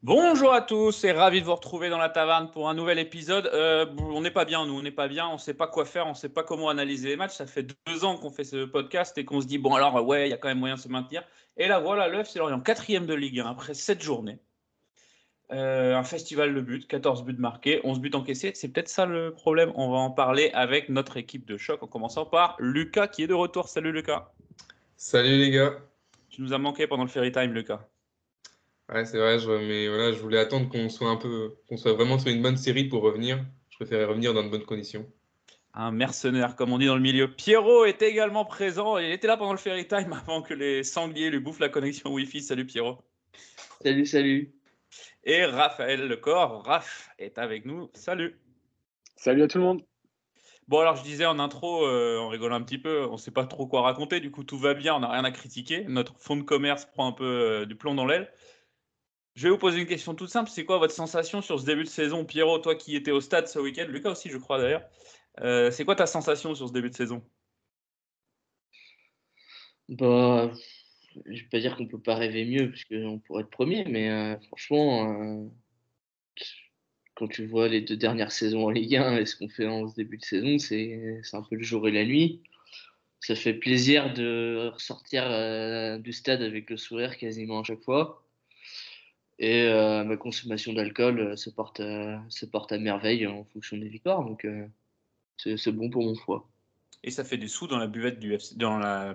Bonjour à tous et ravi de vous retrouver dans la taverne pour un nouvel épisode. On n'est pas bien, nous, on n'est pas bien, on ne sait pas quoi faire, on ne sait pas comment analyser les matchs. Ça fait 2 ans qu'on fait ce podcast et qu'on se dit, bon alors ouais, il y a quand même moyen de se maintenir. Et là voilà, le FC Lorient, 4e de Ligue 1 après 7 journées. Un festival de buts, 14 buts marqués, 11 buts encaissés. C'est peut-être ça le problème. On va en parler avec notre équipe de choc en commençant par Lucas qui est de retour. Salut Lucas. Salut les gars. Tu nous as manqué pendant le Ferry Time, Lucas. Ouais, c'est vrai, mais voilà, je voulais attendre qu'on soit vraiment sur une bonne série pour revenir. Je préférais revenir dans de bonnes conditions. Un mercenaire, comme on dit dans le milieu. Pierrot est également présent. Il était là pendant le Ferry Time avant que les sangliers lui bouffent la connexion Wi-Fi. Salut Pierrot. Salut. Et Raphaël Lecor, Raph, est avec nous. Salut. Salut à tout le monde. Bon, alors je disais en intro, en rigolant un petit peu, on ne sait pas trop quoi raconter. Du coup, tout va bien, on n'a rien à critiquer. Notre fonds de commerce prend un peu du plomb dans l'aile. Je vais vous poser une question toute simple. C'est quoi votre sensation sur ce début de saison? Pierrot, toi qui étais au stade ce week-end, Lucas aussi, je crois d'ailleurs. C'est quoi ta sensation sur ce début de saison? Bah, je vais pas dire qu'on peut pas rêver mieux parce qu'on pourrait être premier, mais franchement, quand tu vois les 2 dernières saisons en Ligue 1 et ce qu'on fait en ce début de saison, c'est un peu le jour et la nuit. Ça fait plaisir de ressortir du stade avec le sourire quasiment à chaque fois. Et ma consommation d'alcool se porte à merveille en fonction des victoires, donc c'est bon pour mon foie. Et ça fait des sous dans la buvette du dans la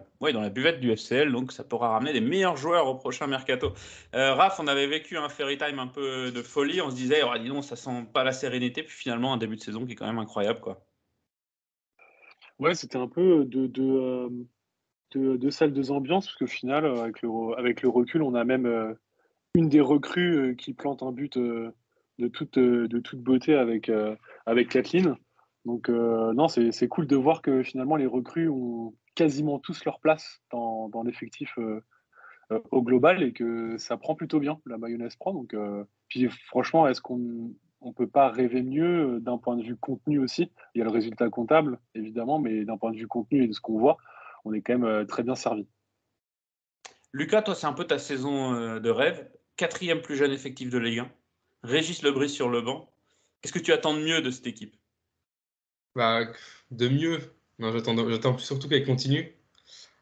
buvette du FCL, donc ça pourra ramener les meilleurs joueurs au prochain mercato. Raph, on avait vécu un Ferry Time un peu de folie, on se disait, oh, dis donc, ça sent pas la sérénité, puis finalement un début de saison qui est quand même incroyable, quoi. Ouais, c'était un peu deux salles, deux ambiances, parce qu'au final, avec le recul, on a même une des recrues qui plante un but de toute beauté avec Kathleen. Donc, non, c'est cool de voir que finalement, les recrues ont quasiment tous leur place dans l'effectif au global et que ça prend plutôt bien, la mayonnaise prend. Donc, puis franchement, est-ce qu'on on peut pas rêver mieux d'un point de vue contenu aussi? Il y a le résultat comptable, évidemment, mais d'un point de vue contenu et de ce qu'on voit, on est quand même très bien servi. Lucas, toi, c'est un peu ta saison de rêve. 4e plus jeune effectif de Ligue 1. Régis Lebris sur le banc. Qu'est-ce que tu attends de mieux de cette équipe? Bah, de mieux, non, j'attends surtout qu'elle continue.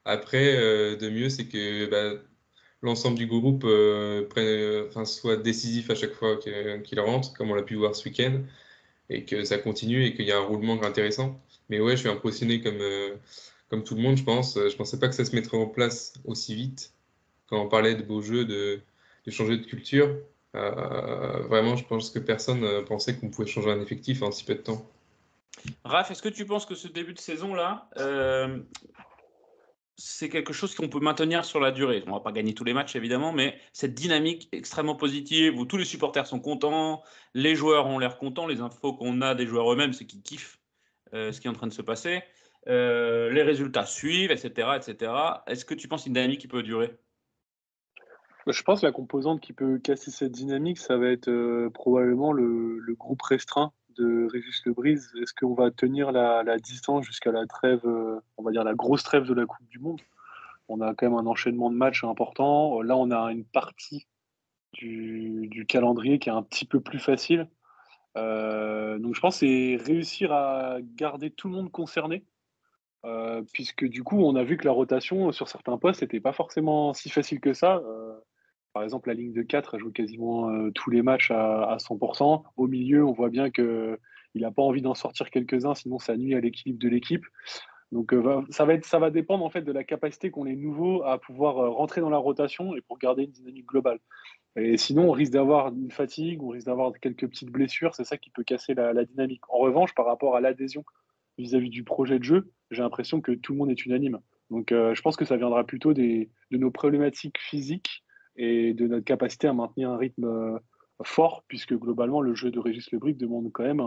Après, de mieux, c'est que l'ensemble du groupe soit décisif à chaque fois qu'il rentre, comme on l'a pu voir ce week-end, et que ça continue et qu'il y a un roulement intéressant. Mais ouais, je suis impressionné comme tout le monde, je pense. Je pensais pas que ça se mettrait en place aussi vite. Quand on parlait de beaux jeux, de changer de culture, vraiment, je pense que personne pensait qu'on pouvait changer un effectif en si peu de temps. Raph, est-ce que tu penses que ce début de saison-là, c'est quelque chose qu'on peut maintenir sur la durée? On ne va pas gagner tous les matchs, évidemment, mais cette dynamique extrêmement positive où tous les supporters sont contents, les joueurs ont l'air contents, les infos qu'on a des joueurs eux-mêmes, c'est qu'ils kiffent ce qui est en train de se passer, les résultats suivent, etc., etc. Est-ce que tu penses une dynamique qui peut durer? Je pense que la composante qui peut casser cette dynamique, ça va être probablement le groupe restreint de Régis Lebris. Est-ce qu'on va tenir la distance jusqu'à la trêve, on va dire la grosse trêve de la Coupe du Monde? On a quand même un enchaînement de matchs important. Là, on a une partie du calendrier qui est un petit peu plus facile. Donc je pense que c'est réussir à garder tout le monde concerné, puisque du coup, on a vu que la rotation sur certains postes n'était pas forcément si facile que ça. Par exemple, la ligne de 4 a joué quasiment tous les matchs à 100%. Au milieu, on voit bien qu'il n'a pas envie d'en sortir quelques-uns, sinon ça nuit à l'équilibre de l'équipe. Donc ça va dépendre en fait de la capacité qu'ont les nouveaux à pouvoir rentrer dans la rotation et pour garder une dynamique globale. Et sinon, on risque d'avoir une fatigue, on risque d'avoir quelques petites blessures, c'est ça qui peut casser la dynamique. En revanche, par rapport à l'adhésion vis-à-vis du projet de jeu, j'ai l'impression que tout le monde est unanime. Donc je pense que ça viendra plutôt de nos problématiques physiques et de notre capacité à maintenir un rythme fort, puisque globalement, le jeu de Régis Lebris demande quand même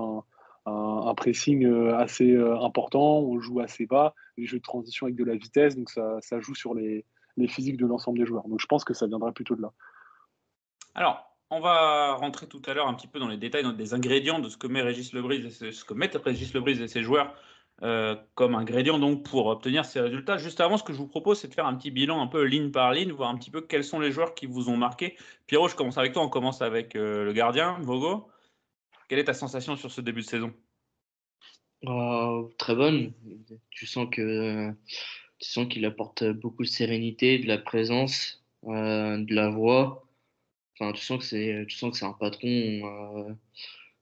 un pressing assez important, on joue assez bas, les jeux de transition avec de la vitesse, donc ça joue sur les physiques de l'ensemble des joueurs. Donc je pense que ça viendra plutôt de là. Alors, on va rentrer tout à l'heure un petit peu dans les détails, dans des ingrédients de ce que met Régis Lebris ce que mettent Régis Lebris et ses joueurs comme ingrédient donc pour obtenir ces résultats. Juste avant, ce que je vous propose, c'est de faire un petit bilan un peu ligne par ligne, voir un petit peu quels sont les joueurs qui vous ont marqué. Pierrot, je commence avec toi. On commence avec le gardien, Vogo. Quelle est ta sensation sur ce début de saison? Très bonne. Tu sens qu'il apporte beaucoup de sérénité, de la présence, de la voix. Enfin, tu sens que c'est un patron.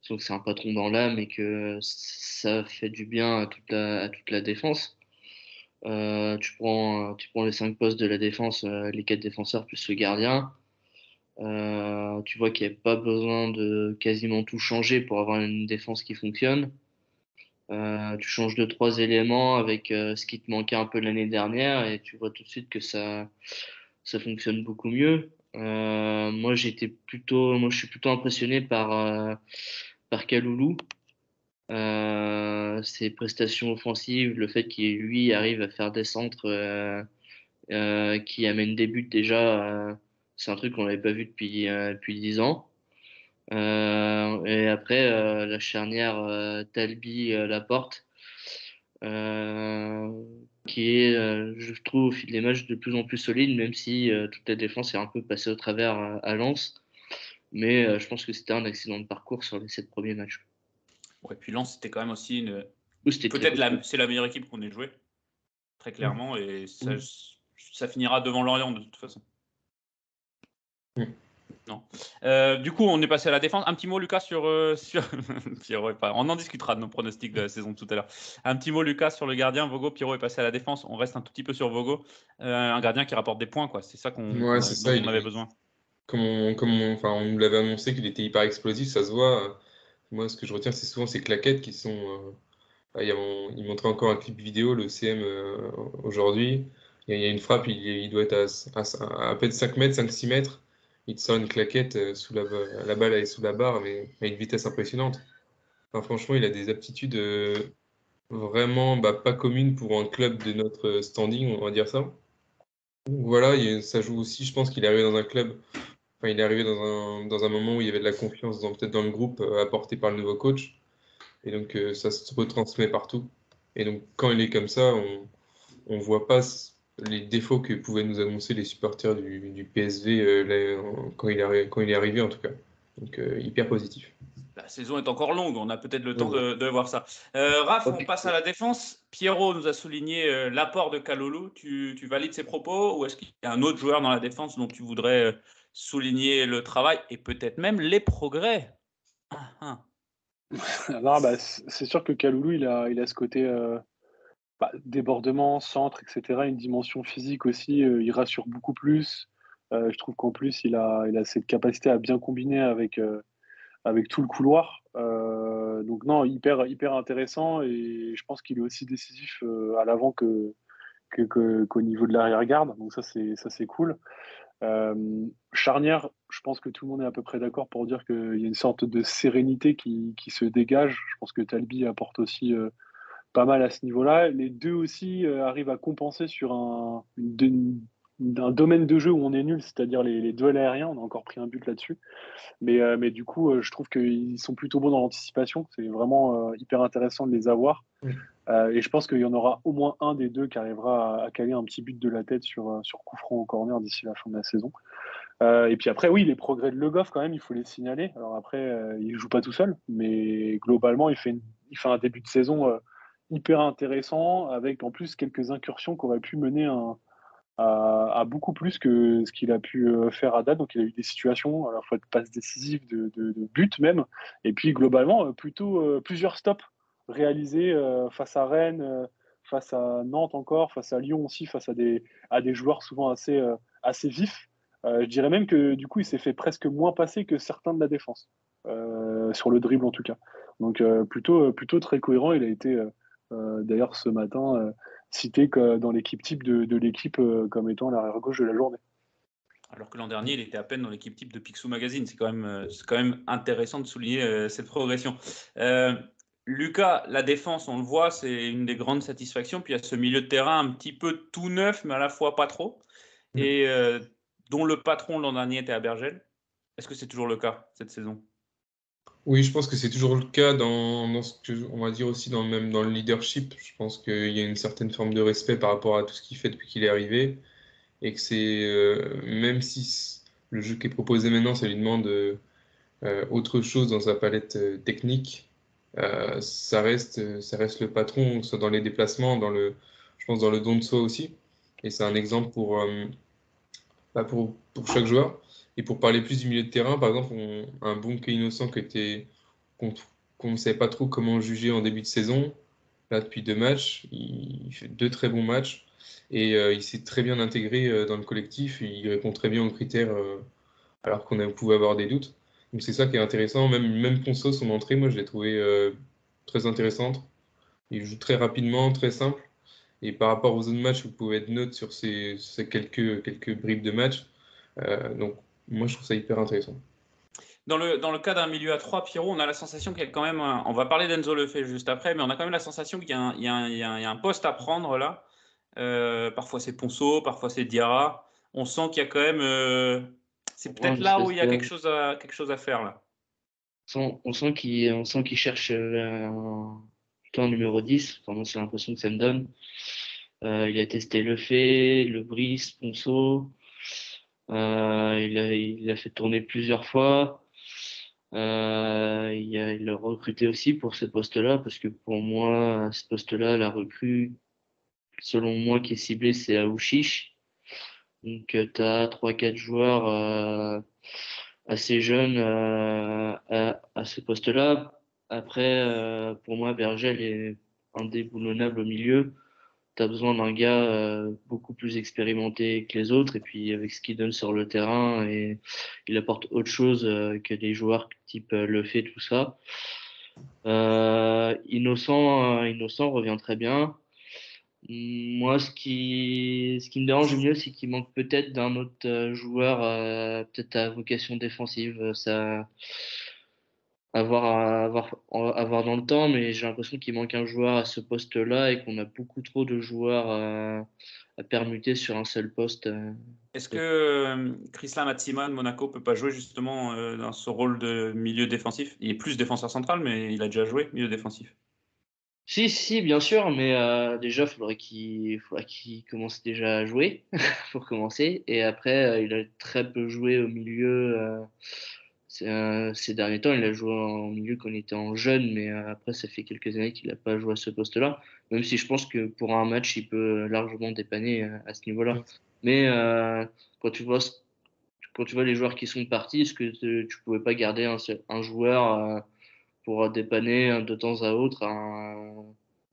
Tu sens que c'est un patron dans l'âme et que ça fait du bien à toute la défense. Tu prends les 5 postes de la défense, les 4 défenseurs plus le gardien. Tu vois qu'il n'y a pas besoin de quasiment tout changer pour avoir une défense qui fonctionne. Tu changes 2, 3 éléments avec ce qui te manquait un peu l'année dernière et tu vois tout de suite que ça fonctionne beaucoup mieux. Moi, je suis plutôt impressionné par Kaloulou. Ses prestations offensives, le fait qu'il lui arrive à faire des centres qui amènent des buts déjà, c'est un truc qu'on n'avait pas vu depuis 10 ans. Et après, la charnière Talbi-Laporte, qui est, je trouve, au fil des matchs de plus en plus solide, même si toute la défense est un peu passée au travers à Lens. Mais je pense que c'était un accident de parcours sur les 7 premiers matchs. Ouais, puis Lens, c'était quand même aussi une. C'était Peut-être très c'est la meilleure équipe qu'on ait jouée, très clairement, et ça finira devant Lorient de toute façon. Non. Du coup, on est passé à la défense. Un petit mot, Lucas, sur Pierrot. On en discutera de nos pronostics de la saison tout à l'heure. Un petit mot, Lucas, sur le gardien. Vogo, Pierrot est passé à la défense. On reste un tout petit peu sur Vogo. Un gardien qui rapporte des points, quoi. C'est ça Ouais, c'est ça. dont on avait besoin. Enfin, on nous l'avait annoncé qu'il était hyper explosif, ça se voit. Moi, ce que je retiens, c'est souvent ces claquettes qui sont. Il montrait encore un clip vidéo, le CM, aujourd'hui. Il y a une frappe, il doit être à peine 5 mètres, 5-6 mètres. Il te sort une claquette sous la balle est sous la barre, mais à une vitesse impressionnante. Enfin, franchement, il a des aptitudes vraiment pas communes pour un club de notre standing, on va dire ça. Donc voilà, ça joue aussi, je pense qu'il est arrivé dans un club. Enfin, il est arrivé dans un moment où il y avait de la confiance peut-être dans le groupe apporté par le nouveau coach. Et donc, ça se retransmet partout. Et donc, quand il est comme ça, on voit pas les défauts que pouvaient nous annoncer les supporters du PSV quand il est arrivé, en tout cas. Donc, hyper positif. La saison est encore longue. On a peut-être le temps Ouais. de voir ça. Raph, on Ok. passe à la défense. Pierrot nous a souligné l'apport de Kalulu. Tu valides ses propos ou est-ce qu'il y a un autre joueur dans la défense dont tu voudrais souligner le travail et peut-être même les progrès? Ah, ah. Non, bah, c'est sûr que Kaloulou, il a ce côté débordement, centre, etc. Une dimension physique aussi. Il rassure beaucoup plus. Je trouve qu'en plus, il a cette capacité à bien combiner avec tout le couloir. Donc non, hyper intéressant et je pense qu'il est aussi décisif à l'avant qu'au niveau de l'arrière-garde. Donc ça c'est cool. Charnière, je pense que tout le monde est à peu près d'accord pour dire qu'il y a une sorte de sérénité qui se dégage. Je pense que Talbi apporte aussi pas mal à ce niveau-là. Les deux aussi arrivent à compenser sur un domaine de jeu où on est nul, c'est-à-dire les duels aériens. On a encore pris un but là-dessus. Mais du coup, je trouve qu'ils sont plutôt bons dans l'anticipation. C'est vraiment hyper intéressant de les avoir. Mm. Et je pense qu'il y en aura au moins un des deux qui arrivera à caler un petit but de la tête sur coup franc au corner d'ici la fin de la saison. Et puis après, oui, les progrès de Le Goff, quand même, il faut les signaler. Alors après, il joue pas tout seul, mais globalement, il fait un début de saison hyper intéressant, avec en plus quelques incursions qui auraient pu mener à beaucoup plus que ce qu'il a pu faire à date. Donc il a eu des situations à la fois de passes décisives, de buts même, et puis globalement, plutôt plusieurs stops réalisés face à Rennes, face à Nantes encore, face à Lyon aussi, face à des joueurs souvent assez vifs. Je dirais même que du coup, il s'est fait presque moins passer que certains de la défense, sur le dribble en tout cas. Donc plutôt très cohérent. Il a été d'ailleurs ce matin cité dans l'équipe type de l'équipe comme étant l'arrière gauche de la journée. Alors que l'an dernier, il était à peine dans l'équipe type de Picsou Magazine. C'est quand même intéressant de souligner cette progression. Lucas, la défense, on le voit, c'est une des grandes satisfactions. Puis il y a ce milieu de terrain un petit peu tout neuf, mais à la fois pas trop, et dont le patron l'an dernier était à Bergel. Est-ce que c'est toujours le cas cette saison? Oui, je pense que c'est toujours le cas dans ce que on va dire aussi même dans le leadership. Je pense qu'il y a une certaine forme de respect par rapport à tout ce qu'il fait depuis qu'il est arrivé et que c'est même si le jeu qui est proposé maintenant, ça lui demande autre chose dans sa palette technique, ça reste le patron, soit dans les déplacements, je pense dans le don de soi aussi. Et c'est un exemple pour chaque joueur. Et pour parler plus du milieu de terrain, par exemple, un bon Kei Innocent qu'on qu'on ne savait pas trop comment juger en début de saison. Là, depuis 2 matchs, il fait 2 très bons matchs et il s'est très bien intégré dans le collectif. Il répond très bien aux critères alors pouvait avoir des doutes. Donc c'est ça qui est intéressant. Même Ponceau, son entrée, moi je l'ai trouvé très intéressante. Il joue très rapidement, très simple. Et par rapport aux autres matchs, vous pouvez être neutre sur ces quelques bribes de match. Donc moi je trouve ça hyper intéressant. Dans le cas d'un milieu à 3, Pierrot, on a la sensation qu'il y a quand même. On va parler d'Enzo Lefebvre juste après, mais on a quand même la sensation qu'il y a un poste à prendre là. Parfois c'est Ponceau, parfois c'est Diarra. On sent qu'il y a quand même. C'est peut-être là où il y a quelque chose à faire là. On sent qu'il cherche un numéro 10. Enfin, moi, c'est l'impression que ça me donne. Il a testé le Brice, Ponceau. Il a fait tourner plusieurs fois. Il a recruté aussi pour ce poste-là, parce que pour moi, à ce poste-là, la recrue, selon moi, qui est ciblée, c'est Aouchiche. Donc, tu as 3-4 joueurs assez jeunes à ce poste-là. Après, pour moi, Bergel est indéboulonnable au milieu. Tu as besoin d'un gars beaucoup plus expérimenté que les autres, et puis avec ce qu'il donne sur le terrain, et il apporte autre chose que des joueurs type Lefebvre, tout ça. Innocent revient très bien. Moi, ce qui me dérange le mieux, c'est qu'il manque peut-être d'un autre joueur, peut-être à vocation défensive. Ça, à voir dans le temps, mais j'ai l'impression qu'il manque un joueur à ce poste-là et qu'on a beaucoup trop de joueurs à permuter sur un seul poste. Est-ce que Christian Matsiman de Monaco peut pas jouer justement dans ce rôle de milieu défensif? Il est plus défenseur central, mais il a déjà joué milieu défensif. Si, bien sûr, mais déjà, faudrait qu'il commence déjà à jouer pour commencer. Et après, il a très peu joué au milieu ces derniers temps. Il a joué en milieu quand il était en jeune, mais après, ça fait quelques années qu'il n'a pas joué à ce poste-là. Même si je pense que pour un match, il peut largement dépanner à ce niveau-là. Mais quand tu vois quand tu vois les joueurs qui sont partis, est-ce que tu pouvais pas garder un joueur pour dépanner de temps à autre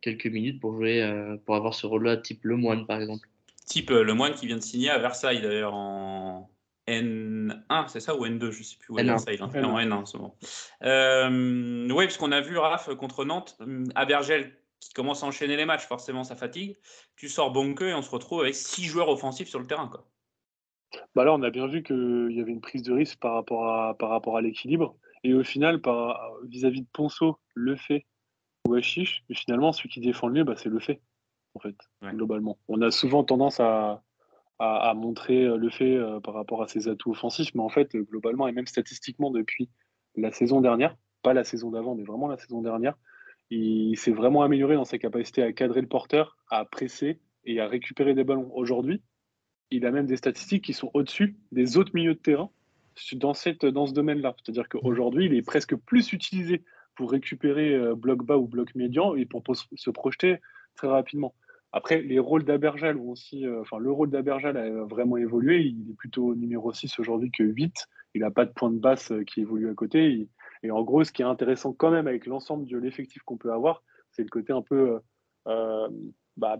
quelques minutes pour jouer, pour avoir ce rôle-là, type Lemoine par exemple. Type Lemoine qui vient de signer à Versailles d'ailleurs en N1, c'est ça, ou N2, je ne sais plus où est N1. Versailles, en N1 en ce moment. Oui, parce qu'on a vu Raph contre Nantes, Abergel qui commence à enchaîner les matchs, forcément ça fatigue. Tu sors Bonke et on se retrouve avec 6 joueurs offensifs sur le terrain, quoi. Bah là, on a bien vu qu'il y avait une prise de risque par rapport à l'équilibre. Et au final, vis-à-vis de Ponceau, Lefebvre ou Achiche, mais finalement, celui qui défend le mieux, bah, c'est Lefebvre, en fait, Ouais. globalement. On a souvent tendance à montrer Lefebvre par rapport à ses atouts offensifs, mais en fait, globalement, et même statistiquement depuis la saison dernière, pas la saison d'avant, mais vraiment la saison dernière, il s'est vraiment amélioré dans sa capacité à cadrer le porteur, à presser et à récupérer des ballons. Aujourd'hui, il a même des statistiques qui sont au-dessus des autres milieux de terrain dans ce domaine-là. C'est-à-dire qu'aujourd'hui, il est presque plus utilisé pour récupérer bloc bas ou bloc médian et pour se projeter très rapidement. Après, les rôles d'Abergel ont aussi, le rôle d'Abergel a vraiment évolué. Il est plutôt numéro 6 aujourd'hui que 8. Il n'a pas de point de basse qui évolue à côté. Et en gros, ce qui est intéressant quand même avec l'ensemble de l'effectif qu'on peut avoir, c'est le côté un peu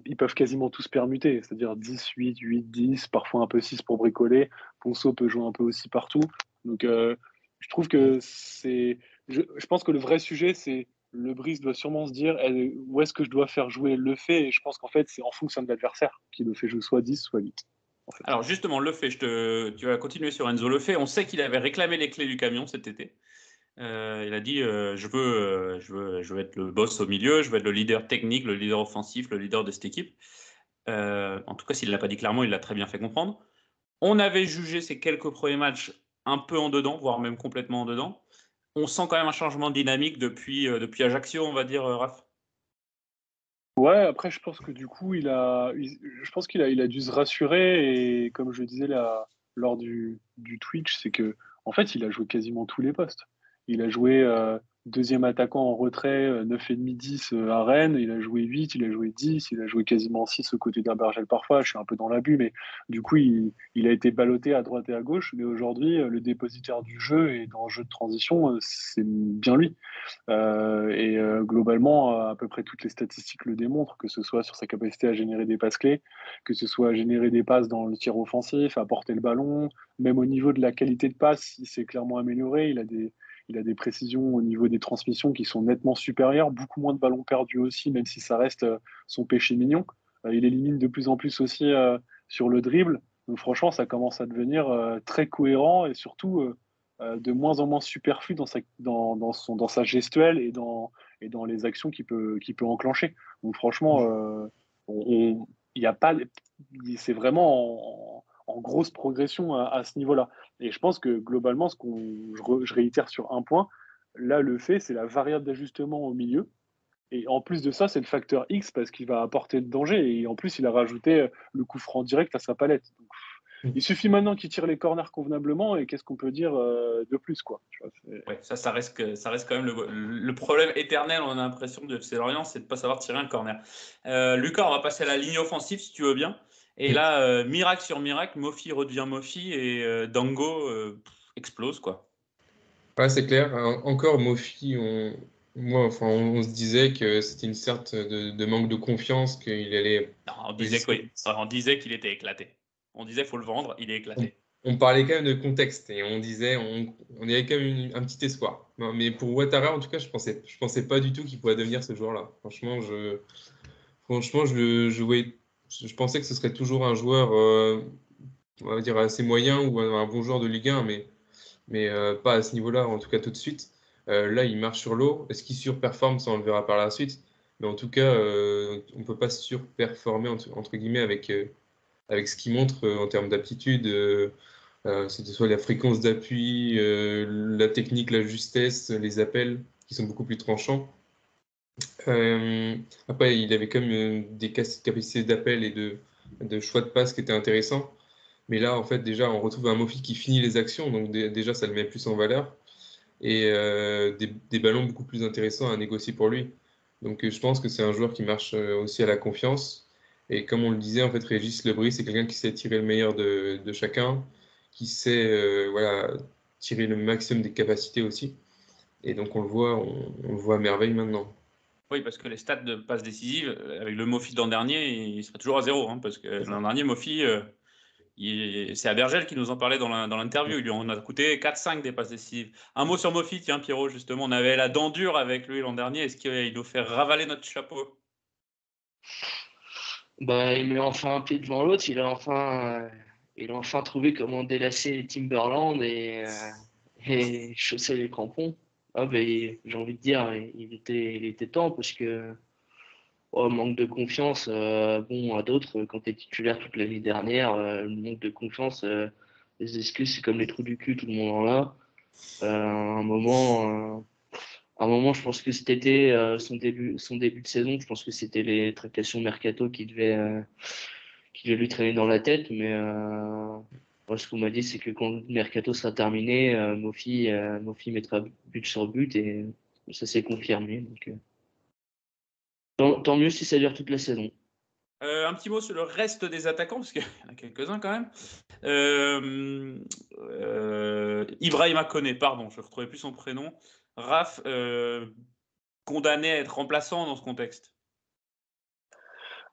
ils peuvent quasiment tous permuter, c'est-à-dire 10, 8, 8, 10, parfois un peu 6 pour bricoler. Ponceau peut jouer un peu aussi partout. Donc, je trouve que je pense que le vrai sujet, c'est le Brice doit sûrement se dire où est-ce que je dois faire jouer le fait. Et je pense qu'en fait, c'est en fonction de l'adversaire qui le fait jouer soit 10, soit 8. En fait. Alors justement, tu vas continuer sur Enzo Lefebvre. On sait qu'il avait réclamé les clés du camion cet été. Il a dit je veux être le boss au milieu, je veux être le leader technique, le leader offensif, le leader de cette équipe. En tout cas, s'il ne l'a pas dit clairement, il l'a très bien fait comprendre. On avait jugé ces quelques premiers matchs un peu en dedans, voire même complètement en dedans. on sent quand même un changement de dynamique depuis Ajaccio, on va dire, Raph. Ouais, après, je pense que du coup, je pense qu'il a dû se rassurer. Et comme je disais là, lors du Twitch, c'est que en fait, il a joué quasiment tous les postes. Il a joué deuxième attaquant en retrait, 9,5-10 à Rennes. Il a joué 8, il a joué 10, il a joué quasiment 6 aux côtés d'Herbergel parfois. Je suis un peu dans l'abus, mais du coup, il a été ballotté à droite et à gauche. Mais aujourd'hui, le dépositaire du jeu et dans le jeu de transition, c'est bien lui. Globalement, à peu près toutes les statistiques le démontrent, que ce soit sur sa capacité à générer des passes clés, que ce soit à générer des passes dans le tir offensif, à porter le ballon, même au niveau de la qualité de passe, il s'est clairement amélioré. Il a des précisions au niveau des transmissions qui sont nettement supérieures, beaucoup moins de ballons perdus aussi, même si ça reste son péché mignon. Il élimine de plus en plus aussi sur le dribble. Donc franchement, ça commence à devenir très cohérent et surtout de moins en moins superflu dans sa gestuelle et dans les actions qu'il peut enclencher. Donc franchement, il y a pas, c'est vraiment en grosse progression à ce niveau-là. Et je pense que globalement, je réitère sur un point, là le fait, c'est la variable d'ajustement au milieu. Et en plus de ça, c'est le facteur X parce qu'il va apporter le danger. Et en plus, il a rajouté le coup franc direct à sa palette. Donc, il suffit maintenant qu'il tire les corners convenablement et qu'est-ce qu'on peut dire de plus, quoi. Tu vois, Ouais, ça reste quand même le problème éternel, on a l'impression, de FC Lorient, c'est de ne pas savoir tirer un corner. Lucas, on va passer à la ligne offensive, si tu veux bien. Et là, miracle sur miracle, Mofi redevient Mofi et Dango explose, quoi. Ouais, c'est clair. Encore Mofi, on se disait que c'était une sorte de manque de confiance, qu'il allait. Non, on disait qu'il était éclaté. On disait faut le vendre, il est On, éclaté. on parlait quand même de contexte et on disait, on avait quand même un petit espoir. Non, mais pour Ouattara, en tout cas, je pensais pas du tout qu'il pourrait devenir ce joueur-là. Franchement, je pensais que ce serait toujours un joueur, on va dire assez moyen ou un bon joueur de Ligue 1, mais pas à ce niveau-là, en tout cas tout de suite. Là, il marche sur l'eau. Est-ce qu'il surperforme? Ça, on le verra par la suite. Mais en tout cas, on ne peut pas surperformer, entre guillemets, avec ce qu'il montre en termes d'aptitude. C'était soit la fréquence d'appui, la technique, la justesse, les appels qui sont beaucoup plus tranchants. Après, il avait quand même des capacités d'appel et de choix de passe qui étaient intéressants. Mais là, en fait, déjà, on retrouve un Mofi qui finit les actions, donc déjà, ça le met plus en valeur. Et des ballons beaucoup plus intéressants à négocier pour lui. Donc, je pense que c'est un joueur qui marche aussi à la confiance. Et comme on le disait, en fait, Régis Lebris, c'est quelqu'un qui sait tirer le meilleur de chacun, qui sait voilà, tirer le maximum des capacités aussi. Et donc, on le voit à merveille maintenant. Oui, parce que les stats de passes décisives, avec le Mofi de l'an dernier, il serait toujours à 0. Hein, parce que l'an dernier, Mofi, c'est Abergel qui nous en parlait dans l'interview. Il lui en a coûté 4-5 des passes décisives. Un mot sur Mofi, tiens, Pierrot, justement. On avait la dent dure avec lui l'an dernier. Est-ce qu'il nous fait ravaler notre chapeau? Bah, il met enfin un pied devant l'autre. Il a enfin trouvé comment délasser Timberland et chausser les crampons. Ah, bah, j'ai envie de dire, il était temps parce que oh, manque de confiance. Bon, à d'autres, quand tu es titulaire toute l'année dernière, le manque de confiance, les excuses, c'est comme les trous du cul, tout le monde en a. À un moment, je pense que cet été, son début de saison, je pense que c'était les tractations mercato qui devaient lui traîner dans la tête. Mais moi, ce qu'on m'a dit, c'est que quand le mercato sera terminé, Mofi mettra but sur but et ça s'est confirmé. Donc, tant mieux si ça dure toute la saison. Un petit mot sur le reste des attaquants, parce qu'il y en a quelques-uns quand même. Ibrahima Koné, pardon, je ne retrouvais plus son prénom. Raph, condamné à être remplaçant dans ce contexte.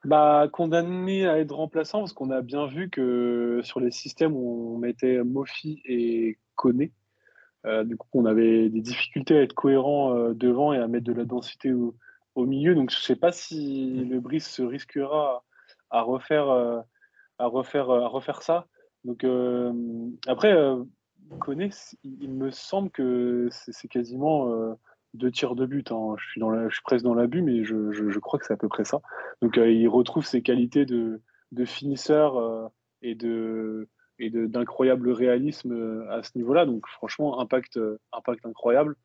Bah, condamné à être remplaçant parce qu'on a bien vu que sur les systèmes où on mettait Mofi et Koné, du coup, on avait des difficultés à être cohérent devant et à mettre de la densité au milieu. Donc, je ne sais pas si le Brice se risquera à refaire, à refaire ça. Donc, après, Koné, il me semble que c'est quasiment 2 tirs de but. Hein. Je suis presque dans l'abus, mais je crois que c'est à peu près ça. Donc, il retrouve ses qualités de finisseur et d'incroyable réalisme à ce niveau-là. Donc, franchement, impact incroyable.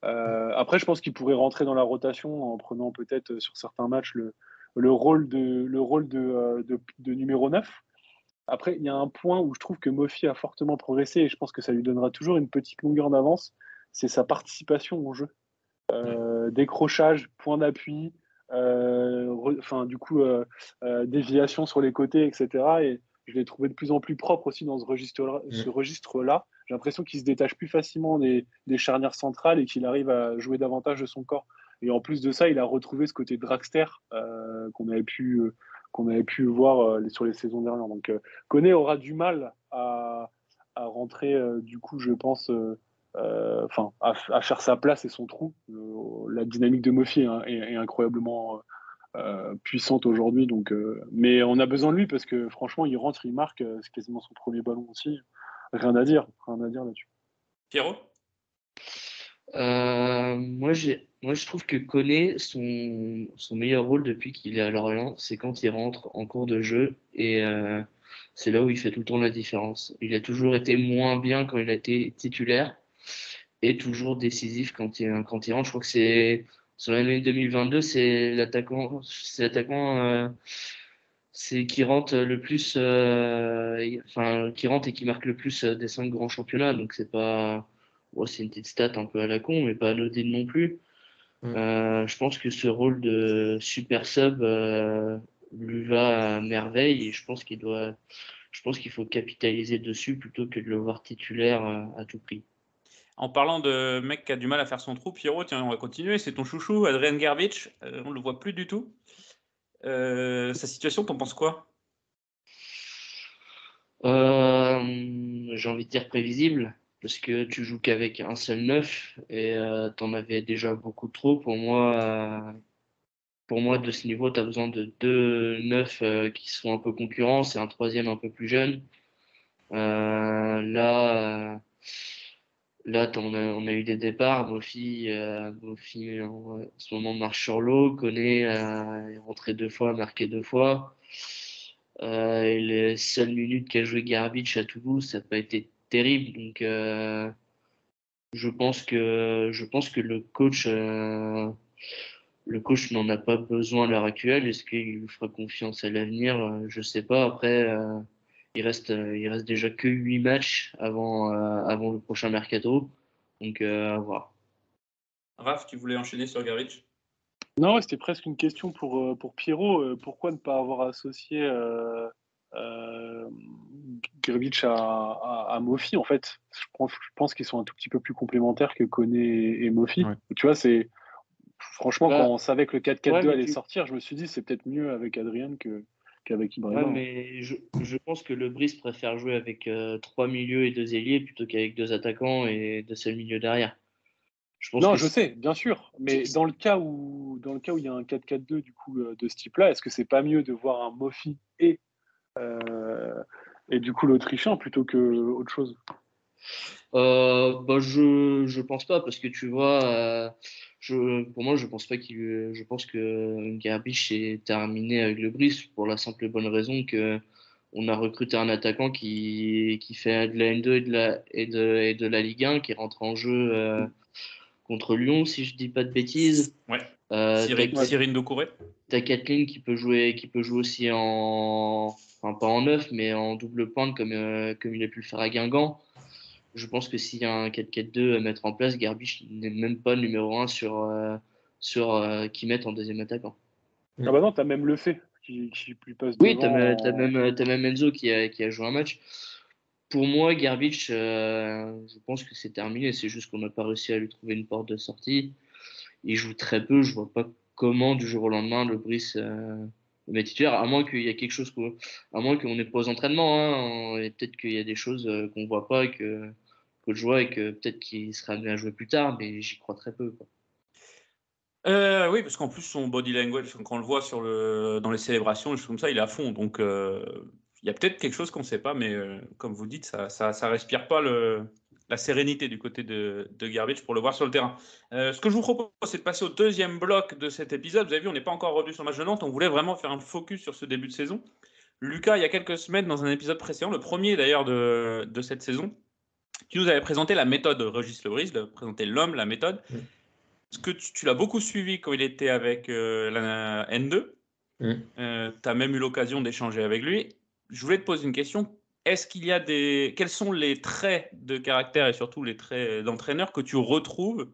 Après, je pense qu'il pourrait rentrer dans la rotation en prenant peut-être sur certains matchs le rôle de numéro 9. Après, il y a un point où je trouve que Mofi a fortement progressé et je pense que ça lui donnera toujours une petite longueur d'avance, c'est sa participation au jeu. Décrochage, point d'appui, déviation sur les côtés, etc. Et je l'ai trouvé de plus en plus propre aussi dans ce registre-là. J'ai l'impression qu'il se détache plus facilement des charnières centrales et qu'il arrive à jouer davantage de son corps. Et en plus de ça, il a retrouvé ce côté dragster qu'on avait pu voir sur les saisons dernières. Donc, Koné aura du mal à rentrer, du coup, je pense, à faire sa place et son trou. La dynamique de Mofi est incroyablement puissante aujourd'hui. Mais on a besoin de lui parce que franchement, il rentre, il marque. C'est quasiment son premier ballon aussi. Rien à dire là-dessus. Pierrot? Moi, je trouve que Koné, son meilleur rôle depuis qu'il est à Lorient, c'est quand il rentre en cours de jeu et c'est là où il fait tout le temps la différence. Il a toujours été moins bien quand il a été titulaire et toujours décisif quand il rentre. Je crois que sur l'année 2022, c'est l'attaquant c'est qui rentre le plus, qui rentre et qui marque le plus des 5 grands championnats. Donc c'est pas, c'est une petite stat un peu à la con, mais pas anodine non plus. Je pense que ce rôle de super sub lui va à merveille et je pense qu'il faut capitaliser dessus plutôt que de le voir titulaire à tout prix. En parlant de mec qui a du mal à faire son trou, Pierrot, tiens, on va continuer. C'est ton chouchou, Adrian Gerbic. On le voit plus du tout. Sa situation, t'en penses quoi? J'ai envie de dire prévisible, parce que tu joues qu'avec un seul neuf et t'en avais déjà beaucoup trop. Pour moi, de ce niveau, tu as besoin de 2 neufs qui sont un peu concurrents et un troisième un peu plus jeune. Là, on a eu des départs. Mofi en ce moment marche sur l'eau. Koné est rentré 2 fois, marqué 2 fois. Et les seules minutes qu'a joué Garbic à Toulouse, ça n'a pas été terrible. Donc, je pense que le coach n'en a pas besoin à l'heure actuelle. Est-ce qu'il lui fera confiance à l'avenir? Je sais pas. Après, il reste déjà que 8 matchs avant le prochain mercato. Donc, à voir. Raph, tu voulais enchaîner sur Gerbic? Non, ouais, c'était presque une question pour Pierrot. Pourquoi ne pas avoir associé Grbic à Mofi, en fait? Je pense qu'ils sont un tout petit peu plus complémentaires que Koné et Mofi. Ouais. Tu vois, franchement, quand on savait que le 4-4-2 Ouais, allait sortir, je me suis dit c'est peut-être mieux avec Adrien qu'avec Ouais, Ibrahima. mais je pense que le Brice préfère jouer avec 3 milieux et 2 ailiers plutôt qu'avec 2 attaquants et 2 seuls milieux derrière. Je pense Non, que je sais, bien sûr. Mais dans le cas où il y a un 4-4-2 du coup de ce type-là, est-ce que c'est pas mieux de voir un Mofi et du coup l'Autrichien plutôt que autre chose? je pense pas parce que tu vois, pour moi, je pense pas je pense que Gerbic est terminé avec le Brice pour la simple et bonne raison que on a recruté un attaquant qui fait de la N2 et de la Ligue 1, qui rentre en jeu contre Lyon, si je dis pas de bêtises. Ouais. T'as Cyril Doucouré. T'as Kathleen qui peut jouer aussi enfin pas en neuf, mais en double pointe comme il a pu le faire à Guingamp. Je pense que s'il y a un 4-4-2 à mettre en place, Gerbic n'est même pas numéro 1 sur qui mettent en deuxième attaquant. Ah bah non, t'as même le fait qui lui passe Oui, devant. t'as même Enzo qui a joué un match. Pour moi, Gerbic, je pense que c'est terminé. C'est juste qu'on n'a pas réussi à lui trouver une porte de sortie. Il joue très peu. Je vois pas comment, du jour au lendemain, le Brice le met titulaire, à moins qu'il y ait quelque chose, à moins qu'on n'est pas aux entraînements. Et peut-être qu'il y a des choses qu'on voit pas et que je vois et que peut-être qu'il sera amené à jouer plus tard, mais j'y crois très peu, quoi. Oui, parce qu'en plus, son body language, quand on le voit dans les célébrations, des choses comme ça, il est à fond. Donc, il y a peut-être quelque chose qu'on ne sait pas, mais comme vous dites, ça respire pas la sérénité du côté de Gerbic pour le voir sur le terrain. Ce que je vous propose, c'est de passer au deuxième bloc de cet épisode. Vous avez vu, on n'est pas encore revenu sur le match de Nantes. On voulait vraiment faire un focus sur ce début de saison. Lucas, il y a quelques semaines, dans un épisode précédent, le premier d'ailleurs de cette saison, Tu nous avais présenté la méthode Régis Lebris, présenté l'homme, la méthode. Est-ce que tu l'as beaucoup suivi quand il était avec la N2 tu as même eu l'occasion d'échanger avec lui. Je voulais te poser une question. Est-ce qu'il y a quels sont les traits de caractère et surtout les traits d'entraîneur que tu retrouves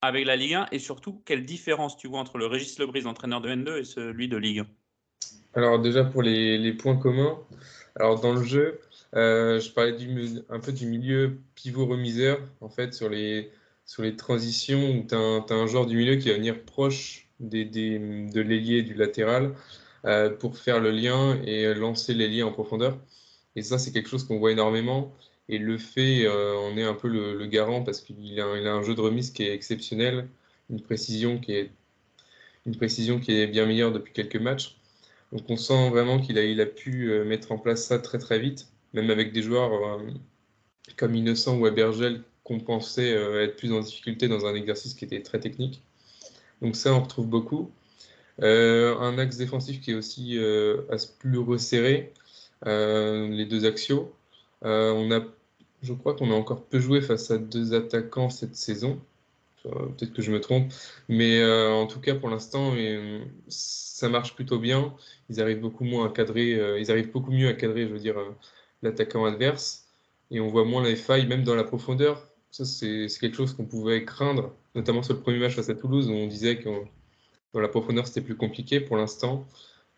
avec la Ligue 1 et surtout quelle différence tu vois entre le Régis Lebris, entraîneur de N2 et celui de Ligue 1? Alors déjà pour les points communs, alors dans le jeu, je parlais un peu du milieu pivot-remiseur, en fait, sur les transitions où tu as un joueur du milieu qui va venir proche de l'ailier et du latéral pour faire le lien et lancer l'ailier en profondeur. Et ça, c'est quelque chose qu'on voit énormément. Et le fait, on est un peu le garant parce qu'il a un jeu de remise qui est exceptionnel, une précision qui est bien meilleure depuis quelques matchs. Donc on sent vraiment qu'il a pu mettre en place ça très très vite, même avec des joueurs comme Innocent ou Abergel qu'on pensait être plus en difficulté dans un exercice qui était très technique. Donc ça, on retrouve beaucoup. Un axe défensif qui est aussi plus resserré, les deux axiaux. Je crois qu'on a encore peu joué face à deux attaquants cette saison. Peut-être que je me trompe, mais en tout cas pour l'instant, ça marche plutôt bien. Ils arrivent beaucoup mieux à cadrer, je veux dire, l'attaquant adverse, et on voit moins les failles, même dans la profondeur. Ça, c'est quelque chose qu'on pouvait craindre, notamment sur le premier match face à Toulouse, où on disait que dans la profondeur c'était plus compliqué. Pour l'instant,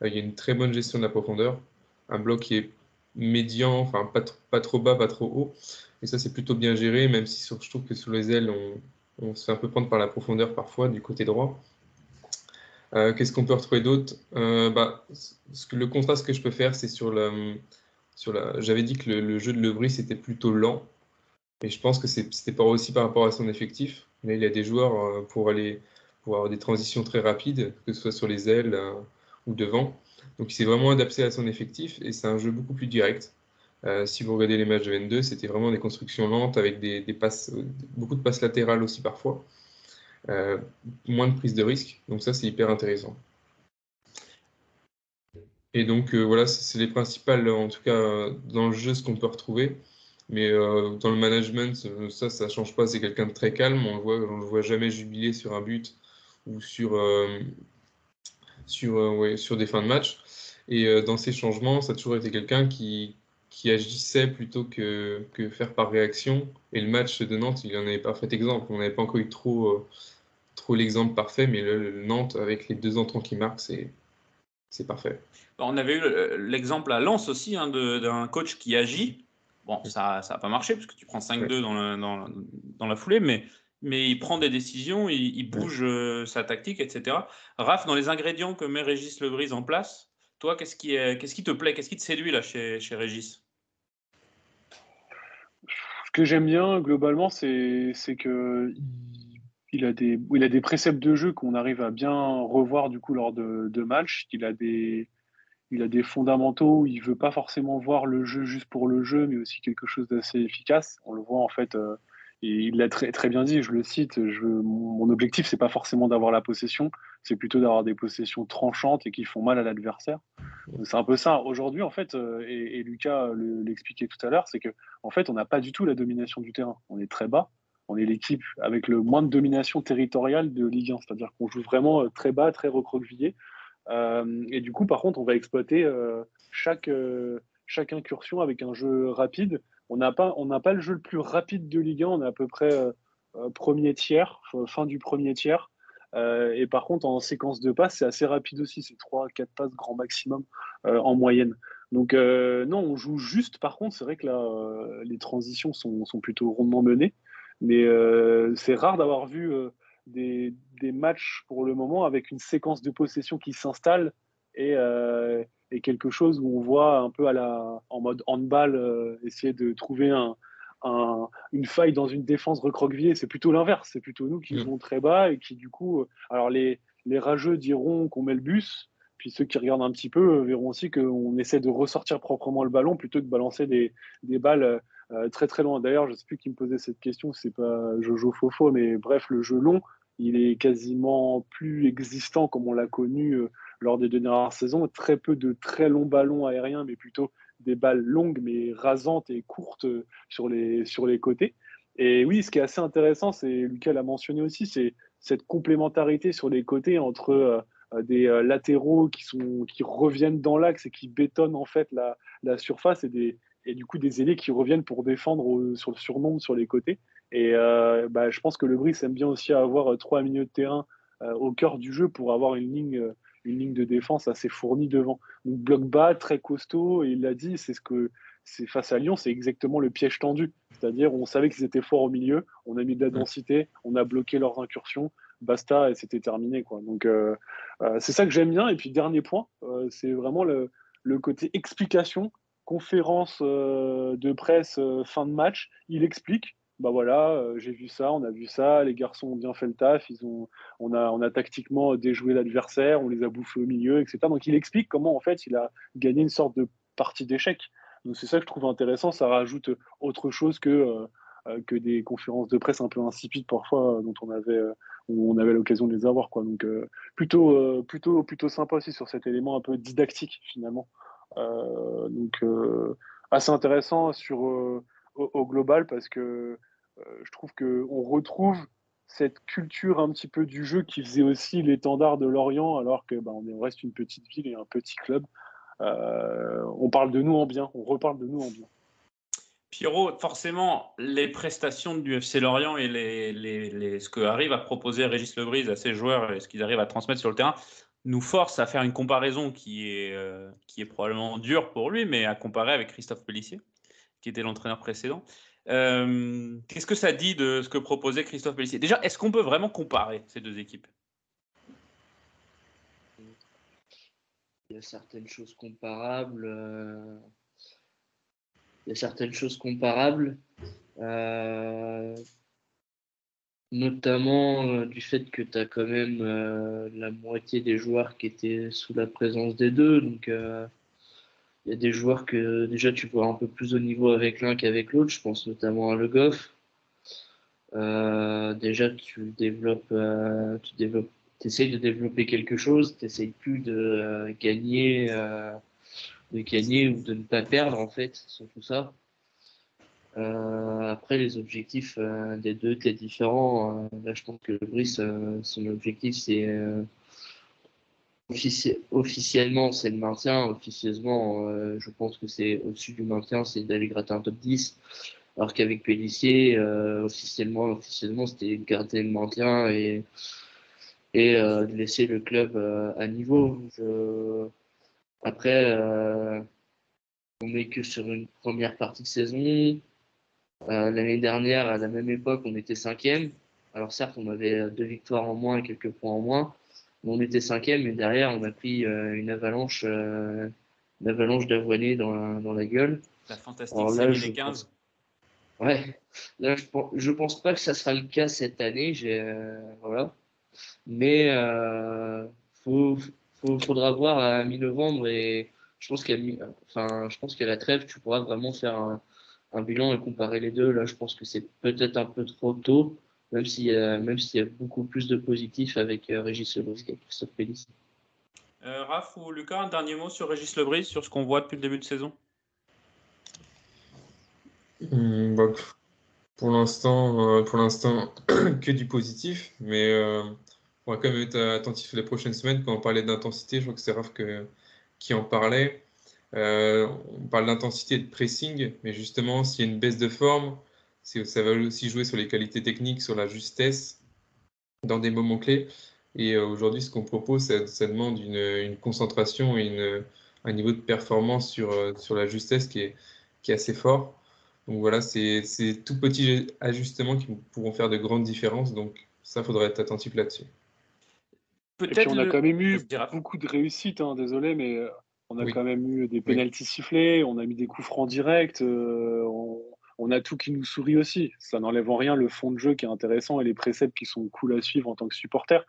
il y a une très bonne gestion de la profondeur, un bloc qui est médian, enfin pas trop bas, pas trop haut, et ça c'est plutôt bien géré, même si je trouve que sur les ailes on se fait un peu prendre par la profondeur parfois du côté droit. Qu'est-ce qu'on peut retrouver d'autre? Le contraste que je peux faire, c'est j'avais dit que le jeu de Lebris était plutôt lent, et je pense que c'était pas aussi par rapport à son effectif, mais il y a des joueurs pour avoir des transitions très rapides, que ce soit sur les ailes ou devant. Donc il s'est vraiment adapté à son effectif, et c'est un jeu beaucoup plus direct. Si vous regardez les matchs de N2, c'était vraiment des constructions lentes avec des passes, beaucoup de passes latérales aussi parfois. Moins de prise de risque, donc ça c'est hyper intéressant. Et donc voilà, c'est les principales, en tout cas dans le jeu, ce qu'on peut retrouver. Mais dans le management, ça change pas, c'est quelqu'un de très calme, on le voit jamais jubiler sur un but ou sur des fins de match. Et dans ces changements, ça a toujours été quelqu'un qui agissait plutôt que faire par réaction. Et le match de Nantes, il en avait parfait exemple. On n'avait pas encore eu trop l'exemple parfait, mais le Nantes, avec les deux entrants qui marquent, c'est parfait. On avait eu l'exemple à Lens aussi d'un coach qui agit. Bon, ça n'a pas marché parce que tu prends 5-2 dans la foulée, mais il prend des décisions, il bouge sa tactique, etc. Raph, dans les ingrédients que met Régis Lebris en place, toi, qu'est-ce qui te plaît, qu'est-ce qui te séduit là chez Régis? Ce que j'aime bien globalement, c'est que il a des préceptes de jeu qu'on arrive à bien revoir du coup lors de matchs. Il a des fondamentaux où il veut pas forcément voir le jeu juste pour le jeu, mais aussi quelque chose d'assez efficace. On le voit en fait, et il l'a très, très bien dit, je le cite, mon objectif, c'est pas forcément d'avoir la possession, c'est plutôt d'avoir des possessions tranchantes et qui font mal à l'adversaire. C'est un peu ça. Aujourd'hui, en fait, et Lucas l'expliquait tout à l'heure, c'est que en fait, on n'a pas du tout la domination du terrain. On est très bas. On est l'équipe avec le moins de domination territoriale de Ligue 1. C'est-à-dire qu'on joue vraiment très bas, très recroquevillé. Et du coup, par contre, on va exploiter chaque incursion avec un jeu rapide. On n'a pas le jeu le plus rapide de Ligue 1. On est à peu près premier tiers, fin du premier tiers. Et par contre, en séquence de passes, c'est assez rapide aussi. C'est 3-4 passes grand maximum en moyenne. Donc, non, on joue juste. Par contre, c'est vrai que là, les transitions sont plutôt rondement menées. Mais c'est rare d'avoir vu des matchs pour le moment avec une séquence de possession qui s'installe et quelque chose où on voit un peu en mode handball essayer de trouver une faille dans une défense recroquevillée. C'est plutôt l'inverse. C'est plutôt nous qui jouons très bas et qui, du coup, alors les rageux diront qu'on met le bus, puis ceux qui regardent un petit peu verront aussi qu'on essaie de ressortir proprement le ballon plutôt que de balancer des balles très très loin. D'ailleurs, je ne sais plus qui me posait cette question, c'est pas Jojo Fofo, mais bref, le jeu long, il est quasiment plus existant comme on l'a connu lors des deux dernières saisons. Très peu de très longs ballons aériens, mais plutôt des balles longues mais rasantes et courtes sur les côtés. Et oui, ce qui est assez intéressant, c'est Lucas l'a mentionné aussi, c'est cette complémentarité sur les côtés entre des latéraux qui reviennent dans l'axe et qui bétonnent en fait la surface et du coup des ailiers qui reviennent pour défendre sur le surnombre sur les côtés. Et je pense que le Bris aime bien aussi avoir trois milieux de terrain au cœur du jeu pour avoir une ligne de défense assez fournie devant. Donc bloc bas, très costaud, et il l'a dit, c'est face à Lyon, c'est exactement le piège tendu. C'est-à-dire, on savait qu'ils étaient forts au milieu, on a mis de la densité, on a bloqué leurs incursions, basta, et c'était terminé, quoi. Donc c'est ça que j'aime bien. Et puis dernier point, c'est vraiment le côté explication, conférence de presse fin de match. Il explique. Bah voilà, j'ai vu ça, on a vu ça, les garçons ont bien fait le taf, on a tactiquement déjoué l'adversaire, on les a bouffés au milieu, etc. Donc il explique comment en fait il a gagné une sorte de partie d'échec. Donc c'est ça que je trouve intéressant, ça rajoute autre chose que des conférences de presse un peu insipides parfois où on avait l'occasion de les avoir, quoi. Donc plutôt sympa aussi sur cet élément un peu didactique finalement. Assez intéressant au global parce que je trouve qu'on retrouve cette culture un petit peu du jeu qui faisait aussi l'étendard de Lorient, alors que on reste une petite ville et un petit club. On parle de nous en bien, on reparle de nous en bien. Pierrot, forcément, les prestations du FC Lorient et ce que arrive à proposer Régis Lebris à ses joueurs et ce qu'ils arrivent à transmettre sur le terrain nous force à faire une comparaison qui est probablement dure pour lui, mais à comparer avec Christophe Pélissier, qui était l'entraîneur précédent. Qu'est-ce que ça dit de ce que proposait Christophe Pélissier? Déjà, est-ce qu'on peut vraiment comparer ces deux équipes? Il y a certaines choses comparables. Notamment du fait que tu as quand même la moitié des joueurs qui étaient sous la présence des deux. Donc, il y a des joueurs que déjà tu vois un peu plus au niveau avec l'un qu'avec l'autre. Je pense notamment à Le Goff. Déjà, tu essayes de développer quelque chose, tu essayes plus de gagner ou de ne pas perdre, en fait, sur tout ça. Après, les objectifs des deux étaient différents. Là, je pense que le Brice, son objectif, c'est officiellement, c'est le maintien. Officieusement, je pense que c'est au-dessus du maintien, c'est d'aller gratter un top 10. Alors qu'avec Pélissier, officiellement, c'était de garder le maintien et de laisser le club à niveau. Après, on n'est que sur une première partie de saison. L'année dernière, à la même époque, on était cinquième. Alors certes, on avait 2 victoires en moins et quelques points en moins. Mais on était cinquième, mais derrière, on a pris une avalanche d'avoinés dans la gueule. La fantastique Alors là, série des 15. Ouais, là, je pense pas que ça sera le cas cette année. Voilà. Mais faudra voir à mi-novembre et je pense je pense qu'à la trêve, tu pourras vraiment faire un bilan et comparer les deux. Là, je pense que c'est peut-être un peu trop tôt, même s'il y a beaucoup plus de positifs avec Régis Lebris et Christophe Pélissier. Raph ou Lucas, un dernier mot sur Régis Lebris, sur ce qu'on voit depuis le début de saison? Pour l'instant, que du positif, mais on va quand même être attentif les prochaines semaines. Quand on parlait d'intensité, je crois que c'est Raph qui en parlait. On parle d'intensité et de pressing, mais justement, s'il y a une baisse de forme, ça va aussi jouer sur les qualités techniques, sur la justesse dans des moments clés. Et aujourd'hui, ce qu'on propose, ça demande une concentration et un niveau de performance sur la justesse qui est assez fort. Donc voilà, c'est tout petits ajustements qui pourront faire de grandes différences. Donc ça, faudrait être attentif là-dessus. Et puis on a quand même eu Vas-y, Raph. beaucoup de réussites, hein, désolé, mais on a Oui. quand même eu des Oui. pénaltys sifflés, on a mis des coups francs directs, on a tout qui nous sourit aussi. Ça n'enlève en rien le fond de jeu qui est intéressant et les préceptes qui sont cool à suivre en tant que supporter.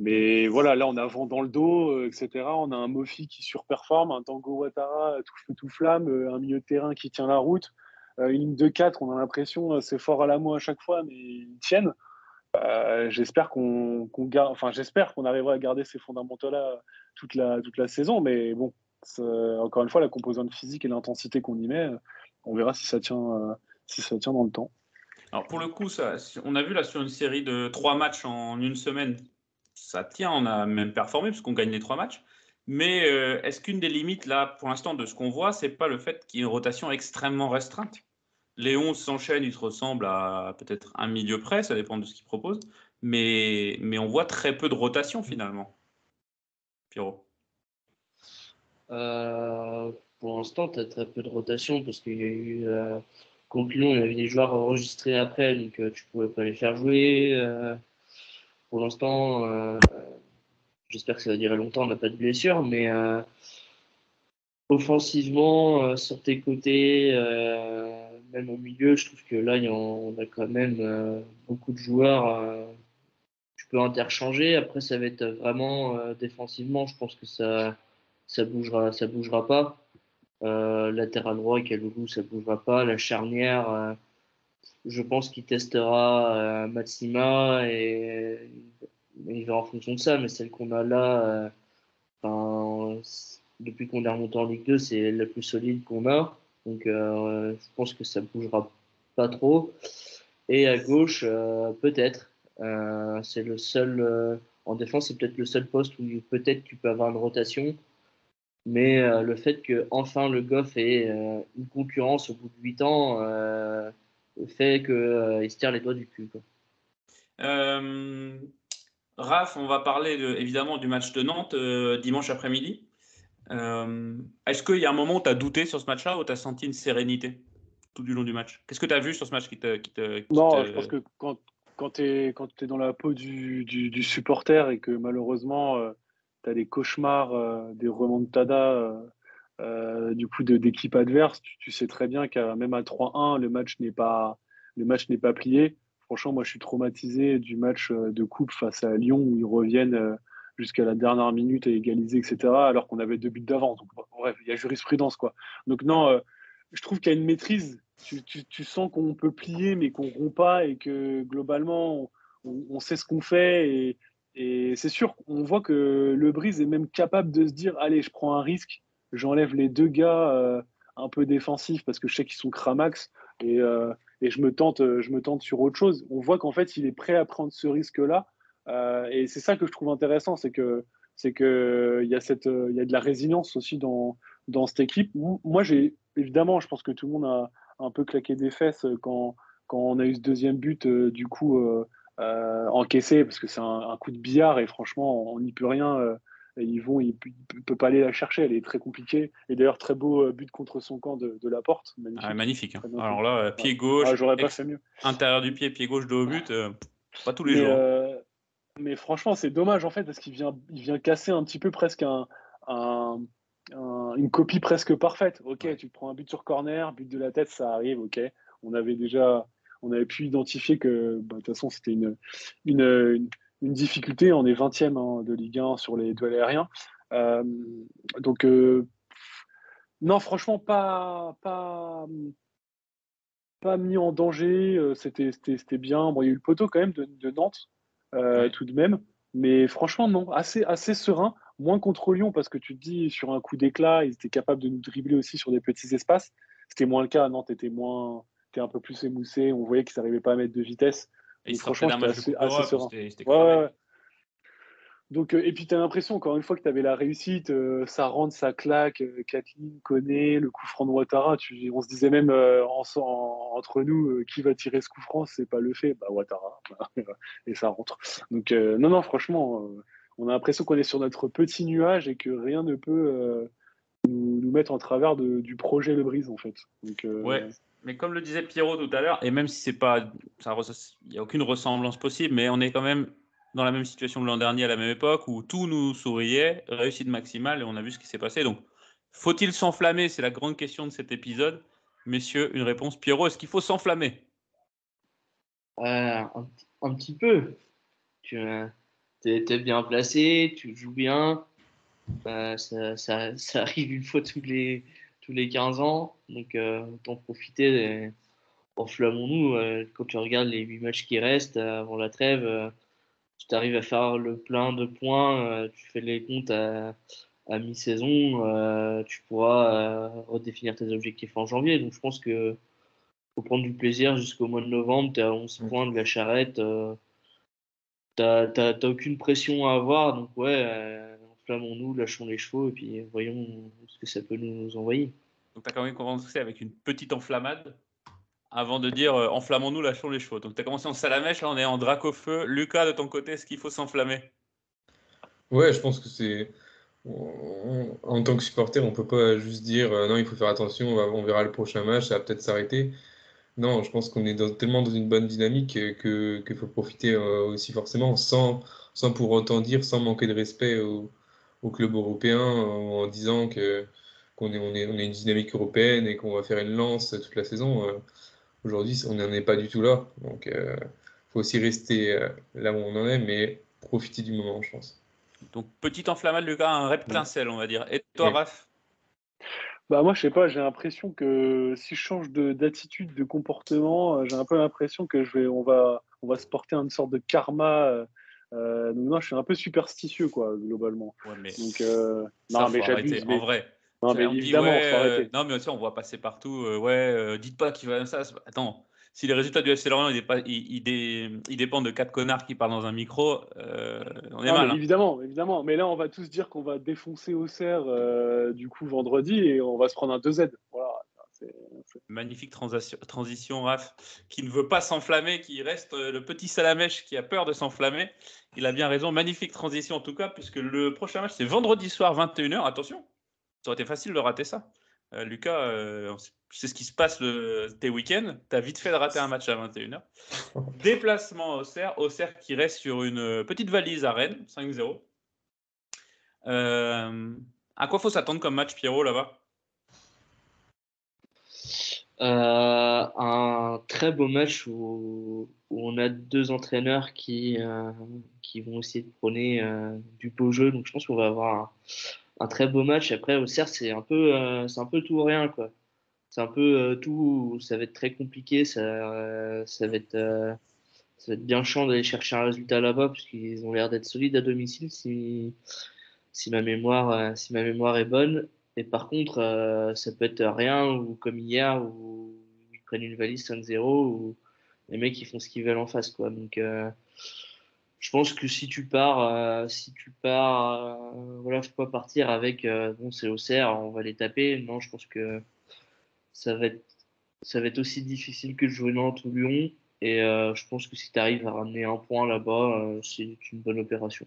Mais voilà, là on a vent dans le dos, etc. On a un Mofi qui surperforme, un Tango Ouattara tout feu tout flamme, un milieu de terrain qui tient la route, une ligne de 4, on a l'impression c'est fort à la main à chaque fois, mais ils tiennent. J'espère j'espère qu'on arrivera à garder ces fondamentaux-là toute la saison, mais bon, Encore une fois, la composante physique et l'intensité qu'on y met, on verra si ça tient dans le temps. Alors pour le coup, on a vu là sur une série de 3 matchs en une semaine, ça tient, on a même performé parce qu'on gagne les 3 matchs. Mais est-ce qu'une des limites là, pour l'instant, de ce qu'on voit, c'est pas le fait qu'il y ait une rotation extrêmement restreinte? Les 11 s'enchaînent, ils se ressemblent à peut-être un milieu près, ça dépend de ce qu'ils proposent. Mais on voit très peu de rotation finalement. Pierrot. Pour l'instant, tu as très peu de rotation parce qu'il y a eu contre Lyon, il y avait des joueurs enregistrés après, donc tu pouvais pas les faire jouer. Pour l'instant, j'espère que ça va durer longtemps, on n'a pas de blessure, mais offensivement, sur tes côtés, même au milieu, je trouve que là, on a quand même beaucoup de joueurs. Tu peux interchanger. Après, ça va être vraiment défensivement. Je pense que ça bougera pas. Latéral droit, Kalulu, ça bougera pas. La charnière, je pense qu'il testera Matsima et il va en fonction de ça. Mais celle qu'on a là, depuis qu'on est remonté en Ligue 2, c'est la plus solide qu'on a. Donc, je pense que ça bougera pas trop. Et à gauche, peut-être. C'est le seul. En défense, c'est peut-être le seul poste où peut-être tu peux avoir une rotation. Mais le fait que enfin le Goff ait une concurrence au bout de 8 ans fait qu'il se tire les doigts du cul, quoi. Raph, on va parler évidemment du match de Nantes dimanche après-midi. Est-ce qu'il y a un moment où tu as douté sur ce match-là ou tu as senti une sérénité tout du long du match? Qu'est-ce que tu as vu sur ce match Non, je pense que quand tu es dans la peau du supporter et que malheureusement tu as des cauchemars, des remontadas du coup d'équipes adverses, tu sais très bien qu'à même à 3-1, le match n'est pas plié. Franchement, moi je suis traumatisé du match de coupe face à Lyon où ils reviennent jusqu'à la dernière minute à égaliser, etc. alors qu'on avait 2 buts d'avance. Donc bref, il y a jurisprudence quoi. Donc non, je trouve qu'il y a une maîtrise. Tu sens qu'on peut plier, mais qu'on rompt pas et que globalement, on sait ce qu'on fait. Et c'est sûr, on voit que le Brise est même capable de se dire, allez, je prends un risque, j'enlève les 2 gars un peu défensifs parce que je sais qu'ils sont cramax et je me tente sur autre chose. On voit qu'en fait, il est prêt à prendre ce risque-là. Et c'est ça que je trouve intéressant, c'est que il y a de la résilience aussi dans cette équipe. Moi, évidemment, je pense que tout le monde a un peu claqué des fesses quand on a eu ce deuxième but, du coup, encaissé, parce que c'est un coup de billard et franchement, on n'y peut rien. Il ne peut pas aller la chercher, elle est très compliquée. Et d'ailleurs, très beau but contre son camp de la porte. Magnifique. Ah, magnifique. Hein. Très bien Alors fait. là, pied gauche, j'aurais pas fait mieux. intérieur du pied de haut but, pas tous les jours. Mais franchement, c'est dommage en fait, parce qu'il vient casser un petit peu presque une copie presque parfaite. Ok, Ouais. tu prends un but sur corner, but de la tête, ça arrive, ok. On avait pu identifier que de toute façon c'était une difficulté. On est 20e de Ligue 1 sur les duels aériens. Donc non, franchement, pas mis en danger. C'était bien. Bon, il y a eu le poteau quand même de Nantes, Ouais. tout de même. Mais franchement, non, assez serein. Moins contre Lyon, parce que tu te dis, sur un coup d'éclat, ils étaient capables de nous dribbler aussi sur des petits espaces. C'était moins le cas. Nantes était un peu plus émoussé. On voyait qu'ils n'arrivaient pas à mettre de vitesse. Et il Donc sortait franchement, d'un j'étais match de Coupe assez d'Europe où serein. c'était Ouais, crevé. ouais, ouais. Donc, et puis, tu as l'impression, encore une fois, que tu avais la réussite, ça rentre, ça claque, Kathleen connaît le coup franc de Ouattara. On se disait même entre nous, qui va tirer ce coup franc, c'est pas le fait, bah Ouattara, et ça rentre. Donc, non, non, franchement, on a l'impression qu'on est sur notre petit nuage et que rien ne peut nous mettre en travers du projet Le Brise, en fait. Donc, Ouais, mais comme le disait Pierrot tout à l'heure, et même si c'est pas, il n'y a aucune ressemblance possible, mais on est quand même dans la même situation que l'an dernier à la même époque où tout nous souriait, réussite maximale, et on a vu ce qui s'est passé. Donc, faut-il s'enflammer? C'est la grande question de cet épisode. Messieurs, une réponse. Pierrot, est-ce qu'il faut s'enflammer? Un petit peu. Tu es bien placé, tu joues bien. Ça arrive une fois tous les 15 ans. Donc, autant profiter. Enflammons-nous. Quand tu regardes les 8 matchs qui restent avant la trêve, tu arrives à faire le plein de points. Tu fais les comptes à mi-saison, tu pourras redéfinir tes objectifs en janvier. Donc je pense que faut prendre du plaisir jusqu'au mois de novembre. Tu es à 11 points de la charrette. T'as aucune pression à avoir. Donc ouais, enflammons-nous, lâchons les chevaux et puis voyons ce que ça peut nous envoyer. Donc tu as quand même commencé avec une petite enflammade avant de dire enflammons-nous, lâchons les chevaux. Donc tu as commencé en salamèche, là on est en drac au feu. Lucas, de ton côté, est-ce qu'il faut s'enflammer? Ouais, je pense que en tant que supporter, on peut pas juste dire non, il faut faire attention, on verra le prochain match, ça va peut-être s'arrêter. Non, je pense qu'on est tellement dans une bonne dynamique que qu'il faut profiter aussi forcément, sans pour autant dire, sans manquer de respect au club européen, en disant qu'on est une dynamique européenne et qu'on va faire une lance toute la saison. Aujourd'hui, on n'en est pas du tout là. Donc, faut aussi rester là où on en est, mais profiter du moment, je pense. Donc petite enflammade, Lucas, un raid plein sel, on va dire. Et toi, Ouais. Raph? Bah moi je sais pas, j'ai l'impression que si je change d'attitude, de comportement, j'ai un peu l'impression que on va se porter une sorte de karma. Donc non, je suis un peu superstitieux quoi globalement. Ouais, mais Donc ça, non mais faut arrêter. j'abuse, En mais vrai, non mais on dit ouais, évidemment faut arrêter. non mais aussi on voit passer partout. Ouais, dites pas qu'il va ça. Attends, si les résultats du FC Lorient ils dépendent de 4 connards qui parlent dans un micro, on est Non mais mal. Hein. évidemment. Mais là on va tous dire qu'on va défoncer Auxerre du coup vendredi et on va se prendre un 2Z. Voilà. C'est- Magnifique transition, Raph, qui ne veut pas s'enflammer, qui reste le petit Salamèche qui a peur de s'enflammer. Il a bien raison. Magnifique transition en tout cas, puisque le prochain match c'est vendredi soir 21h. Attention, ça aurait été facile de rater ça. Lucas, c'est ce qui se passe tes week-ends. Tu as vite fait de rater un match à 21h. Déplacement à Auxerre. Auxerre qui reste sur une petite valise à Rennes, 5-0. À quoi faut s'attendre comme match, Pierrot, là-bas? Un très beau match où on a deux entraîneurs qui vont essayer de prôner du beau jeu. Donc je pense qu'on va avoir un très beau match. Après, Auxerre, c'est un peu tout ou rien, quoi. C'est un peu tout. Ça va être très compliqué. Ça va être bien chiant d'aller chercher un résultat là-bas parce qu'ils ont l'air d'être solides à domicile si ma mémoire est bonne. Et par contre, ça peut être rien ou comme hier où ils prennent une valise 5-0 ou les mecs ils font ce qu'ils veulent en face, quoi. Donc je pense que si tu pars, voilà, faut pas partir avec bon c'est Auxerre, on va les taper. Non, je pense que ça va être ça va être aussi difficile que de jouer Nantes ou Lyon. Et je pense que si tu arrives à ramener un point là-bas, c'est une bonne opération.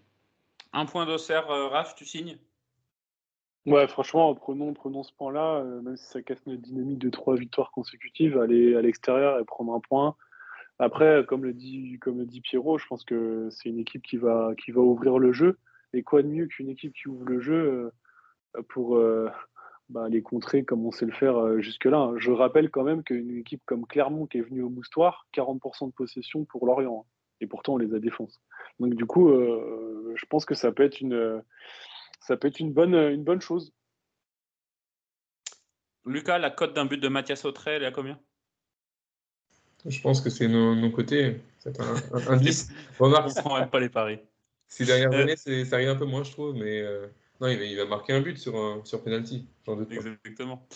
Un point d'Auxerre, Raph, tu signes? Ouais, franchement, prenons ce point-là, même si ça casse notre dynamique de 3 victoires consécutives, aller à l'extérieur et prendre un point. Après, comme le dit Pierrot, je pense que c'est une équipe qui va ouvrir le jeu. Et quoi de mieux qu'une équipe qui ouvre le jeu pour les contrer comme on sait le faire jusque-là. Hein. Je rappelle quand même qu'une équipe comme Clermont qui est venue au Moustoir, 40% de possession pour Lorient. Hein. Et pourtant, on les a défoncé. Donc du coup, je pense que ça peut être une bonne chose. Lucas, la cote d'un but de Mathias Autrey, elle est à combien? Je pense que c'est nos côtés. C'est un Je 10. Remarque, ne comprends même pas les paris. ces dernières Euh, années, ça arrive un peu moins, je trouve, mais non, il va marquer un but sur penalty, j'en doute pas. Exactement.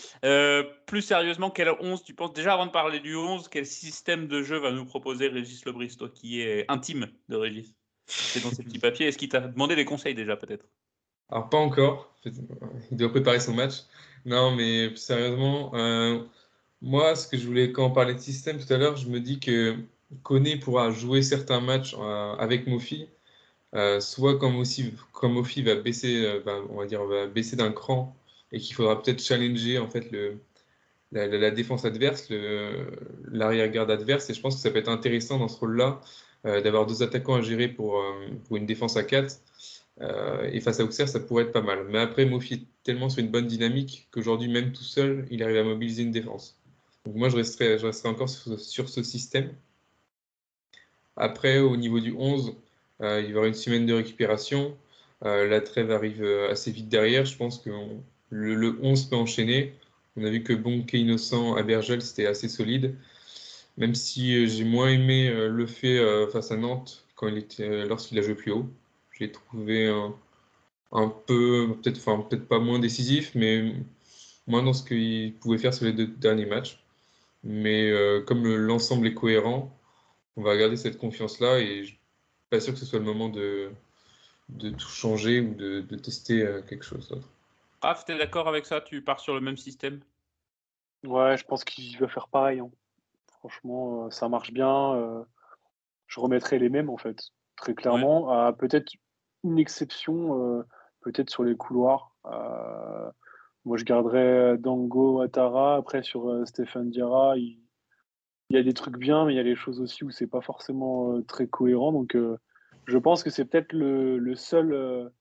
Plus sérieusement, quel 11 tu penses? Déjà, avant de parler du 11, quel système de jeu va nous proposer Régis Lebris, toi qui es intime de Régis? C'est dans ces petits papiers. Est-ce qu'il t'a demandé des conseils déjà, peut-être? Alors, pas encore. Il doit préparer son match. Non, mais plus sérieusement, moi, ce que je voulais, quand on parlait de système tout à l'heure, je me dis que Koné pourra jouer certains matchs avec Mofi, soit quand Mofi va baisser, on va dire, va baisser d'un cran et qu'il faudra peut-être challenger en fait la défense adverse, l'arrière-garde adverse. Et je pense que ça peut être intéressant dans ce rôle-là d'avoir deux attaquants à gérer pour une défense à 4. Et face à Auxerre, ça pourrait être pas mal. Mais après, Mofi est tellement sur une bonne dynamique qu'aujourd'hui, même tout seul, il arrive à mobiliser une défense. Donc moi, je resterai encore sur ce système. Après, au niveau du 11, il va y avoir une semaine de récupération. La trêve arrive assez vite derrière. Je pense que le 11 peut enchaîner. On a vu que Bonke Innocent à Bergel, c'était assez solide. Même si j'ai moins aimé le fait face à Nantes lorsqu'il a joué plus haut. J'ai trouvé un peu, peut-être pas moins décisif, mais moins dans ce qu'il pouvait faire sur les 2 derniers matchs. Mais comme l'ensemble est cohérent, on va garder cette confiance-là et je suis pas sûr que ce soit le moment de tout changer ou de tester quelque chose d'autre. Raph, t'es d'accord avec ça? Tu pars sur le même système? Ouais, je pense qu'il va faire pareil, hein. Franchement, ça marche bien. Je remettrai les mêmes, en fait, très Ouais. clairement. Peut-être une exception, peut-être sur les couloirs. Moi, je garderais Dango Ouattara. Après, sur Stéphane Diarra, il y a des trucs bien, mais il y a des choses aussi où c'est pas forcément très cohérent. Donc, je pense que c'est peut-être le seul,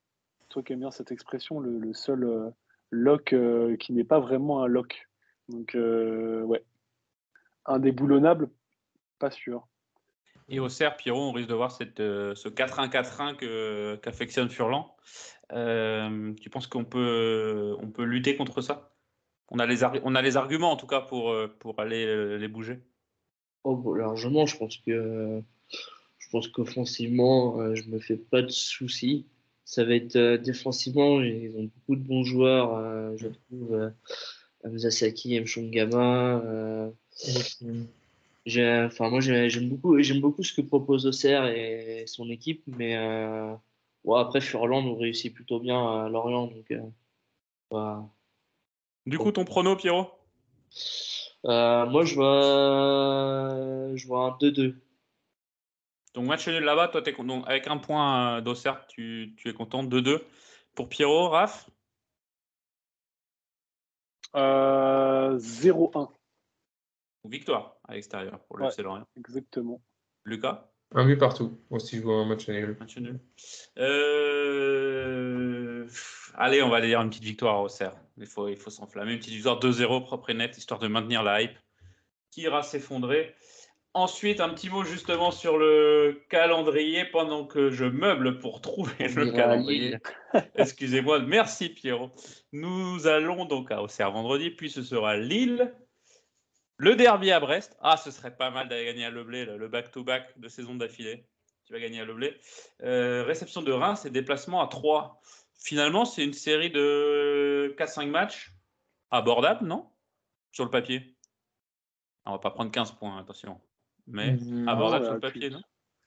toi qui aimes bien cette expression, le seul lock qui n'est pas vraiment un lock. Donc, ouais, indéboulonnable, pas sûr. Et au Auxerre, Pierrot, on risque de voir ce 4-1-4-1 qu'affectionne Furlan. Tu penses qu'on peut lutter contre ça? On a les arguments, en tout cas, pour aller les bouger. Oh, bon, largement, je pense qu'offensivement, je me fais pas de soucis. Ça va être défensivement, ils ont beaucoup de bons joueurs, je trouve. Hamza Saki, Mchongama. J'aime beaucoup ce que propose Auxerre et son équipe, mais bon, après Furlan nous réussit plutôt bien à Lorient, donc bah, Du coup, ton prono, Pierrot? moi je vois un 2-2. Donc, match nul là-bas, toi, donc, avec un point d'Auxerre, tu es content. 2-2. Pour Pierrot, Raph? 0-1. Victoire à l'extérieur pour le Ouais, FC Lorient. exactement. Lucas? Un but partout. Moi aussi, je vois un match nul. Match nul. Allez, on va aller dire une petite victoire à Auxerre. Il faut s'enflammer. Une petite victoire 2-0 propre et nette, histoire de maintenir la hype qui ira s'effondrer. Ensuite, un petit mot justement sur le calendrier pendant que je meuble pour trouver On le ira à calendrier. Lille. Excusez-moi, merci Pierrot. Nous allons donc à Auxerre vendredi, puis ce sera Lille. Le derby à Brest. Ah, ce serait pas mal d'aller gagner à Leblé, le back-to-back de saison d'affilée. Tu vas gagner à Leblé. Réception de Reims et déplacement à 3. Finalement, c'est une série de 4-5 matchs abordable, non? Sur le papier. On va pas prendre 15 points, attention. Mais Non, abordable sur là, le papier, non?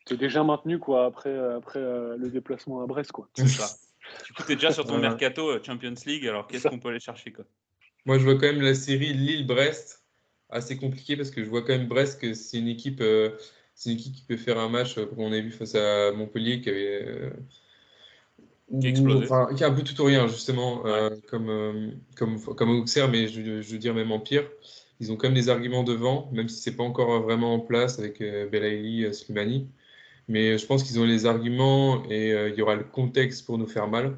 t'es déjà maintenu quoi, après le déplacement à Brest. Quoi. C'est ça. Du coup, tu es déjà sur ton Voilà. mercato Champions League, alors qu'est-ce qu'on peut aller chercher, quoi? Moi, je vois quand même la série Lille-Brest assez compliquée parce que je vois quand même Brest que c'est une équipe qui peut faire un match qu'on a vu face à Montpellier Qui a explosé. qui est un peu tout ou rien justement Ouais. comme Auxerre, mais je veux dire même en pire. Ils ont quand même des arguments devant, même si c'est pas encore vraiment en place avec Belaïli, Slimani. Mais je pense qu'ils ont les arguments et il y aura le contexte pour nous faire mal.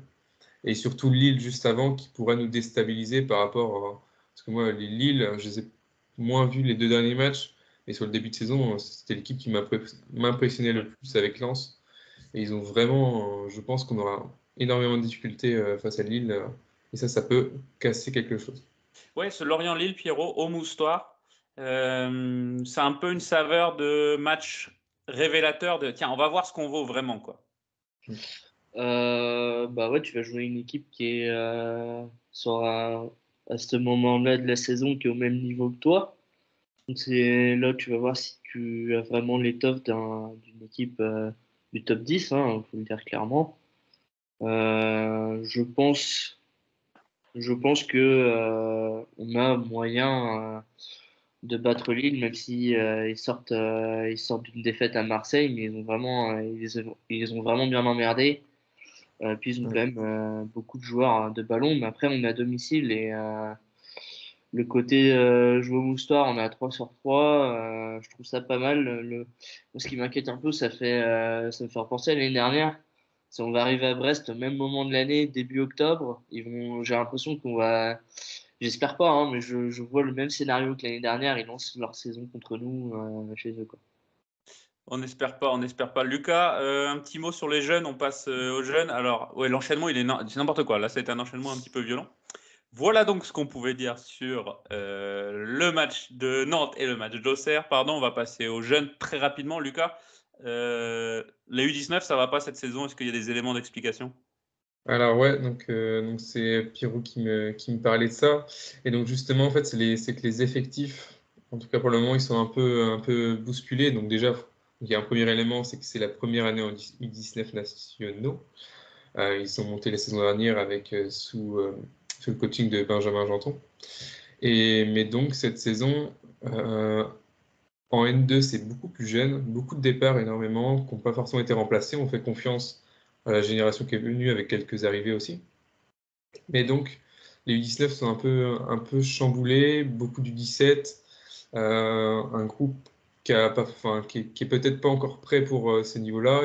Et surtout Lille juste avant qui pourra nous déstabiliser par rapport parce que moi, les Lille, je les ai moins vus les 2 derniers matchs, mais sur le début de saison, c'était l'équipe qui m'impressionnait le plus avec Lens. Et ils ont vraiment, je pense qu'on aura énormément de difficultés face à Lille. Et ça peut casser quelque chose. Ouais, ce Lorient-Lille, Pierrot, au moustoir. C'est un peu une saveur de match révélateur de tiens, on va voir ce qu'on vaut vraiment, quoi. Bah ouais, tu vas jouer une équipe qui est à ce moment-là de la saison qui est au même niveau que toi. Donc c'est là que tu vas voir si tu as vraiment l'étoffe d'une équipe du top 10, hein, faut le dire clairement. Je pense que on a moyen de battre Lille, même si ils sortent d'une défaite à Marseille, mais ils ont vraiment bien emmerdé. Puis ils ont quand même beaucoup de joueurs de ballon, mais après on est à domicile et le côté jouer au moustoir, on est à 3 sur 3. Je trouve ça pas mal. Ce qui m'inquiète un peu, ça me fait repenser à l'année dernière. Si on va arriver à Brest au même moment de l'année, début octobre, j'ai l'impression qu'on va. J'espère pas, hein, mais je vois le même scénario que l'année dernière. Ils lancent leur saison contre nous chez eux, quoi. On n'espère pas, on n'espère pas. Lucas, un petit mot sur les jeunes, on passe aux jeunes. Alors, ouais, l'enchaînement, c'est n'importe quoi. Là, c'est un enchaînement un petit peu violent. Voilà donc ce qu'on pouvait dire sur le match de Nantes et le match d'Auxerre. Pardon, on va passer aux jeunes très rapidement. Lucas, les U19, ça va pas cette saison. Est-ce qu'il y a des éléments d'explication? Alors ouais, donc c'est Pierrot qui me parlait de ça. Et donc justement, en fait, c'est que les effectifs, en tout cas pour le moment, ils sont un peu bousculés. Donc déjà, il y a un premier élément, c'est que c'est la première année en U19 nationaux. Ils sont montés la saison dernière avec sous le coaching de Benjamin Janton. Mais donc cette saison, en N2, c'est beaucoup plus jeune, beaucoup de départs énormément, qui n'ont pas forcément été remplacés. On fait confiance à la génération qui est venue avec quelques arrivées aussi. Mais donc, les U19 sont un peu chamboulés, beaucoup du 17, un groupe qui est peut-être pas encore prêt pour ce niveau-là.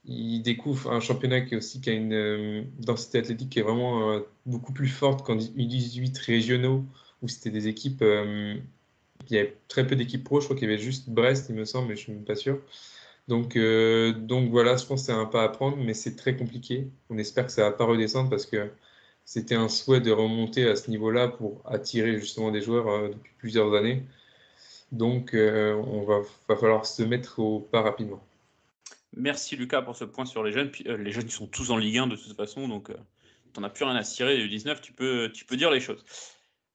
Il découvre un championnat qui a une densité athlétique qui est vraiment beaucoup plus forte qu'en U18 régionaux, où c'était des équipes, il y avait très peu d'équipes pro. Je crois qu'il y avait juste Brest, il me semble, mais je suis même pas sûr. Donc voilà, je pense que c'est un pas à prendre, mais c'est très compliqué. On espère que ça va pas redescendre parce que c'était un souhait de remonter à ce niveau-là pour attirer justement des joueurs depuis plusieurs années. Donc va falloir se mettre au pas rapidement. Merci Lucas pour ce point sur les jeunes. Puis, les jeunes ils sont tous en Ligue 1 de toute façon, donc t'en as plus rien à cirer du 19, tu peux dire les choses.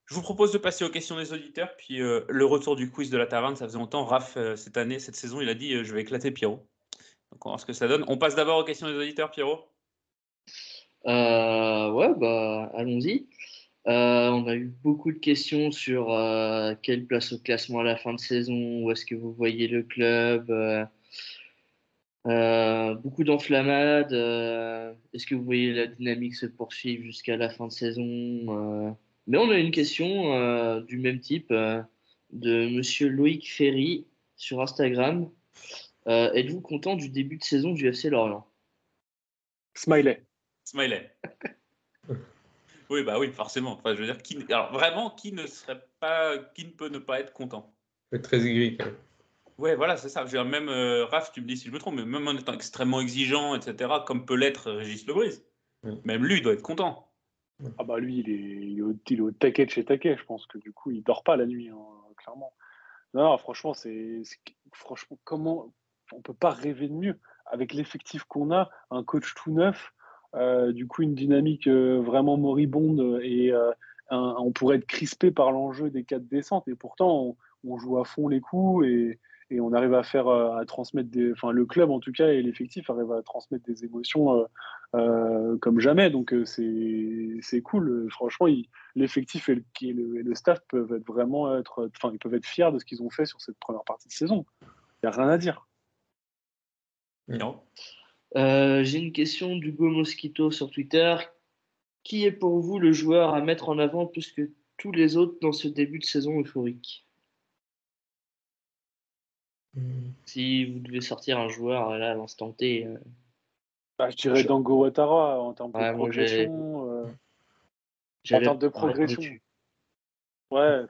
Je vous propose de passer aux questions des auditeurs, puis le retour du quiz de la taverne, ça faisait longtemps. Raph, cette saison, il a dit je vais éclater Pierrot. Donc on va voir ce que ça donne. On passe d'abord aux questions des auditeurs, Pierrot. Ouais, bah, allons-y. On a eu beaucoup de questions sur quelle place au classement à la fin de saison, où est-ce que vous voyez le club, beaucoup d'enflammades, est-ce que vous voyez la dynamique se poursuivre jusqu'à la fin de saison, mais on a une question du même type de Monsieur Loïc Ferry sur Instagram. Êtes-vous content du début de saison du FC Lorient? Smiley. Smiley. Oui, bah oui, forcément. Enfin, je veux dire, alors vraiment, qui ne peut ne pas être content? C'est très aigri quand même. Ouais, voilà, c'est ça. Je veux dire, même Raph, tu me dis si je me trompe, mais même en étant extrêmement exigeant, etc., comme peut l'être Régis Lebris, même lui, il doit être content. Ah bah lui, il est au taquet de chez taquet. Je pense que du coup, il dort pas la nuit, hein, clairement. Non, franchement, franchement, comment on peut pas rêver de mieux avec l'effectif qu'on a, un coach tout neuf, du coup une dynamique vraiment moribonde et on pourrait être crispé par l'enjeu des 4 descentes et pourtant on joue à fond les coups et on arrive à faire à transmettre enfin le club en tout cas et l'effectif arrive à transmettre des émotions comme jamais donc c'est cool. Franchement, l'effectif et le staff peuvent être enfin, ils peuvent être fiers de ce qu'ils ont fait sur cette première partie de saison. Il n'y a rien à dire. Non. J'ai une question d'Hugo Mosquito sur Twitter. Qui est pour vous le joueur à mettre en avant plus que tous les autres dans ce début de saison euphorique? Si vous devez sortir un joueur là, à l'instant T. Bah, je dirais Dango Ouattara en termes de Ouais, moi, progression. En j'allais termes de m'arrêter progression, dessus. ouais,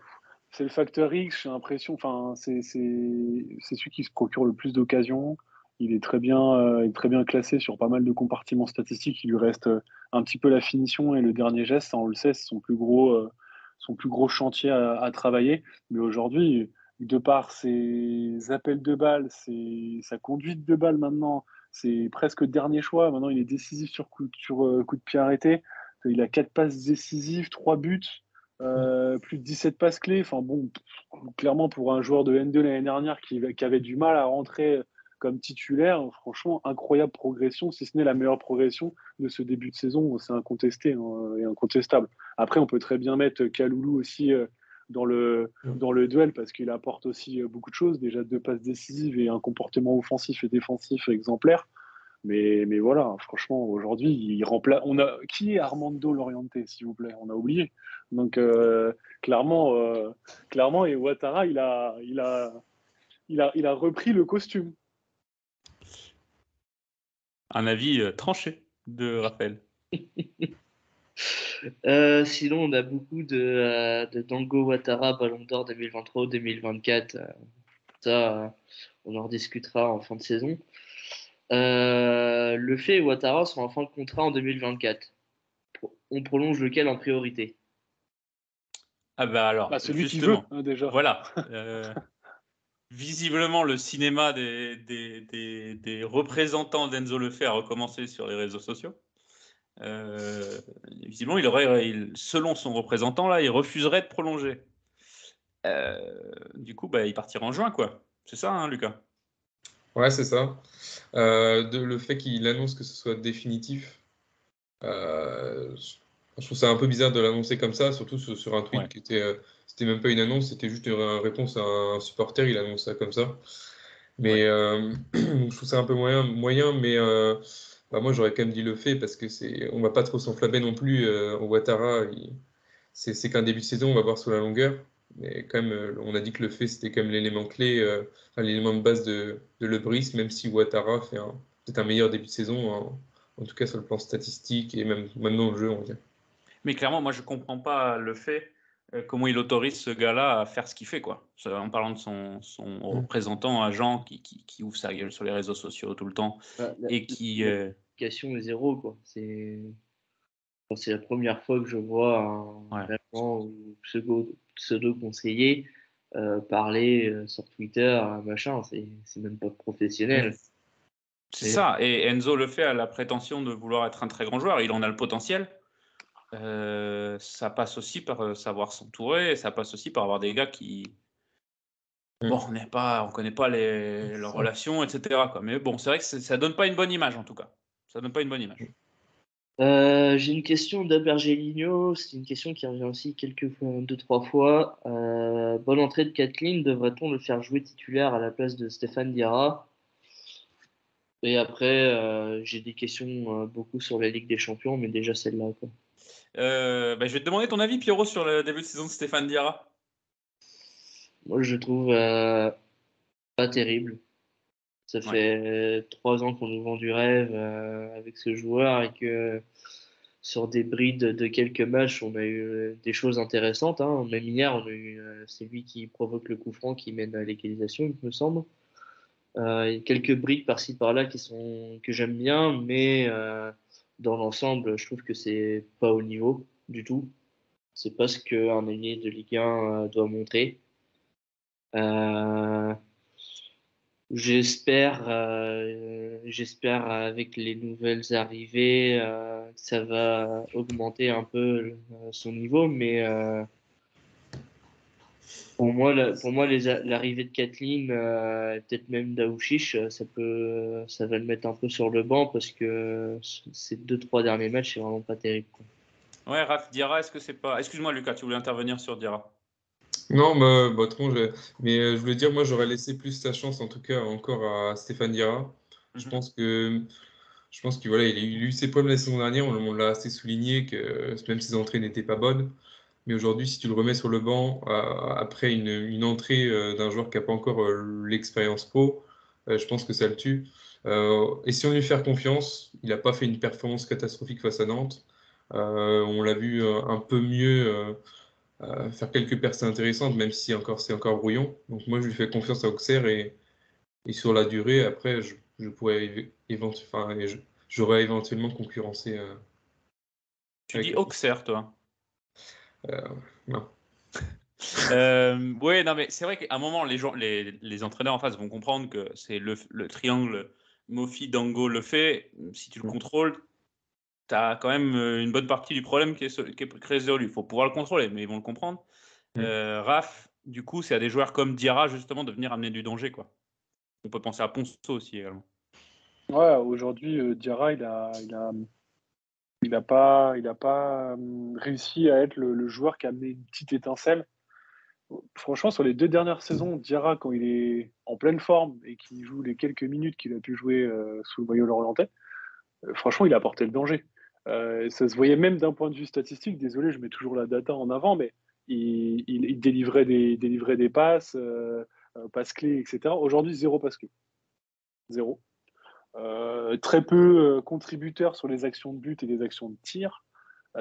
c'est le facteur X, j'ai l'impression. Enfin, c'est celui qui se procure le plus d'occasions. Il est très bien classé sur pas mal de compartiments statistiques. Il lui reste un petit peu la finition et le dernier geste. Ça, on le sait, c'est son plus gros chantier à travailler. Mais aujourd'hui, de par ses appels de balles, sa conduite de balle maintenant, c'est presque dernier choix. Maintenant, il est décisif sur coup de pied arrêté. Il a 4 passes décisives, 3 buts. Plus de 17 passes clés. Enfin bon, clairement pour un joueur de N2 l'année dernière qui avait du mal à rentrer comme titulaire, franchement, incroyable progression, si ce n'est la meilleure progression de ce début de saison, c'est incontesté et incontestable. Après, on peut très bien mettre Kaloulou aussi dans le duel parce qu'il apporte aussi beaucoup de choses, déjà 2 passes décisives et un comportement offensif et défensif exemplaire. Mais voilà, franchement, aujourd'hui, il remplace. Qui est Armando Lorienté, s'il vous plaît? On a oublié. Donc clairement, clairement, et Ouattara, il a repris le costume. Un avis tranché de Raphaël. Sinon, on a beaucoup de Dango Ouattara, Ballon d'Or 2023-2024. Ça, on en rediscutera en fin de saison. Le fait et Ouattara sont en fin de contrat en 2024. On prolonge lequel en priorité? Ah bah alors, Bah, celui qui veut, justement, hein, déjà. voilà. Visiblement, le cinéma des représentants d'Enzo Lefebvre a recommencé sur les réseaux sociaux. Visiblement, selon son représentant, là, il refuserait de prolonger. Du coup, il partira en juin, quoi. C'est ça, hein, Lucas? Ouais, c'est ça. Le fait qu'il annonce que ce soit définitif, je trouve ça un peu bizarre de l'annoncer comme ça, surtout sur un tweet Ouais. qui était, c'était même pas une annonce, c'était juste une réponse à un supporter, il annonce ça comme ça. Mais je trouve ça un peu moyen, mais moi j'aurais quand même dit le fait parce que on va pas trop s'enflammer non plus. Au Ouattara, c'est qu'un début de saison, on va voir sur la longueur. Mais quand même, on a dit que le fait c'était quand même l'élément clé, enfin, l'élément de base de Le Bris, même si Ouattara fait peut-être un meilleur début de saison, en tout cas sur le plan statistique et même dans le jeu, on va dire. Mais clairement, moi, je comprends pas le fait comment il autorise ce gars-là à faire ce qu'il fait, quoi. En parlant de son représentant, agent, qui ouvre sa gueule sur les réseaux sociaux tout le temps et qui. L'application est zéro, quoi. C'est la première fois que je vois un Ouais. agent ou pseudo-conseiller parler sur Twitter, machin. C'est même pas professionnel. C'est ça. Et Enzo Lefebvre a la prétention de vouloir être un très grand joueur. Il en a le potentiel. Ça passe aussi par savoir s'entourer. Ça passe aussi par avoir des gars qui. Bon, on connaît pas leurs relations, etc., quoi. Mais bon, c'est vrai que ça donne pas une bonne image, en tout cas. Ça donne pas une bonne image. J'ai une question d'Abergelino. C'est une question qui revient aussi quelques fois, 2-3 fois. Bonne entrée de Kathleen. Devrait-on le faire jouer titulaire à la place de Stéphane Diarra? Et après, j'ai des questions beaucoup sur la Ligue des Champions, mais déjà celle-là, quoi. Je vais te demander ton avis, Pierrot, sur le début de saison de Stéphane Diarra. Moi, je trouve pas terrible. Ça fait 3 ans qu'on nous vend du rêve avec ce joueur et que sur des brides de quelques matchs, on a eu des choses intéressantes, hein. Même hier, c'est lui qui provoque le coup franc qui mène à l'égalisation, il me semble. Il y a quelques brides par-ci par-là que j'aime bien, mais dans l'ensemble, je trouve que c'est pas au niveau du tout. C'est pas ce qu'un ailier de Ligue 1 doit montrer. Euh, j'espère avec les nouvelles arrivées, que ça va augmenter un peu son niveau, mais l'arrivée de Kathleen, et peut-être même d'Aouchiche, ça va le mettre un peu sur le banc parce que ces 2-3 derniers matchs, c'est vraiment pas terrible, quoi. Ouais, Raph, Diarra, est-ce que c'est pas. Excuse-moi, Lucas, tu voulais intervenir sur Diarra. Non, trop, mais je voulais dire, moi j'aurais laissé plus sa chance en tout cas encore à Stéphane Diarra. Je pense que voilà, il a eu ses problèmes la saison dernière, on l'a assez souligné que même ses entrées n'étaient pas bonnes. Mais aujourd'hui, si tu le remets sur le banc après une entrée d'un joueur qui n'a pas encore l'expérience pro, je pense que ça le tue. Essayons de lui faire confiance. Il n'a pas fait une performance catastrophique face à Nantes. On l'a vu un peu mieux faire quelques percées intéressantes, même si c'est encore brouillon. Donc moi, je lui fais confiance à Auxerre et sur la durée, après, je pourrais j'aurais éventuellement concurrencé. Tu Avec dis Auxerre, toi. non. Ouais, non, mais c'est vrai qu'à un moment, les entraîneurs en face vont comprendre que c'est le triangle Mofi, Dango le fait. Si tu le contrôles, tu as quand même une bonne partie du problème qui est résolu. Il faut pouvoir le contrôler, mais ils vont le comprendre. Raph, du coup, c'est à des joueurs comme Diarra, justement, de venir amener du danger, quoi. On peut penser à Ponceau aussi également. Ouais, aujourd'hui, Diarra, il a pas réussi à être le joueur qui a amené une petite étincelle. Franchement, sur les 2 dernières saisons, Diarra, quand il est en pleine forme et qu'il joue les quelques minutes qu'il a pu jouer sous le maillot lorientais, franchement, il a apporté le danger. Ça se voyait même d'un point de vue statistique. Désolé, je mets toujours la data en avant, mais il délivrait des passes, passes clés, etc. Aujourd'hui, zéro passe clé. Zéro. Très peu contributeur sur les actions de but et les actions de tir.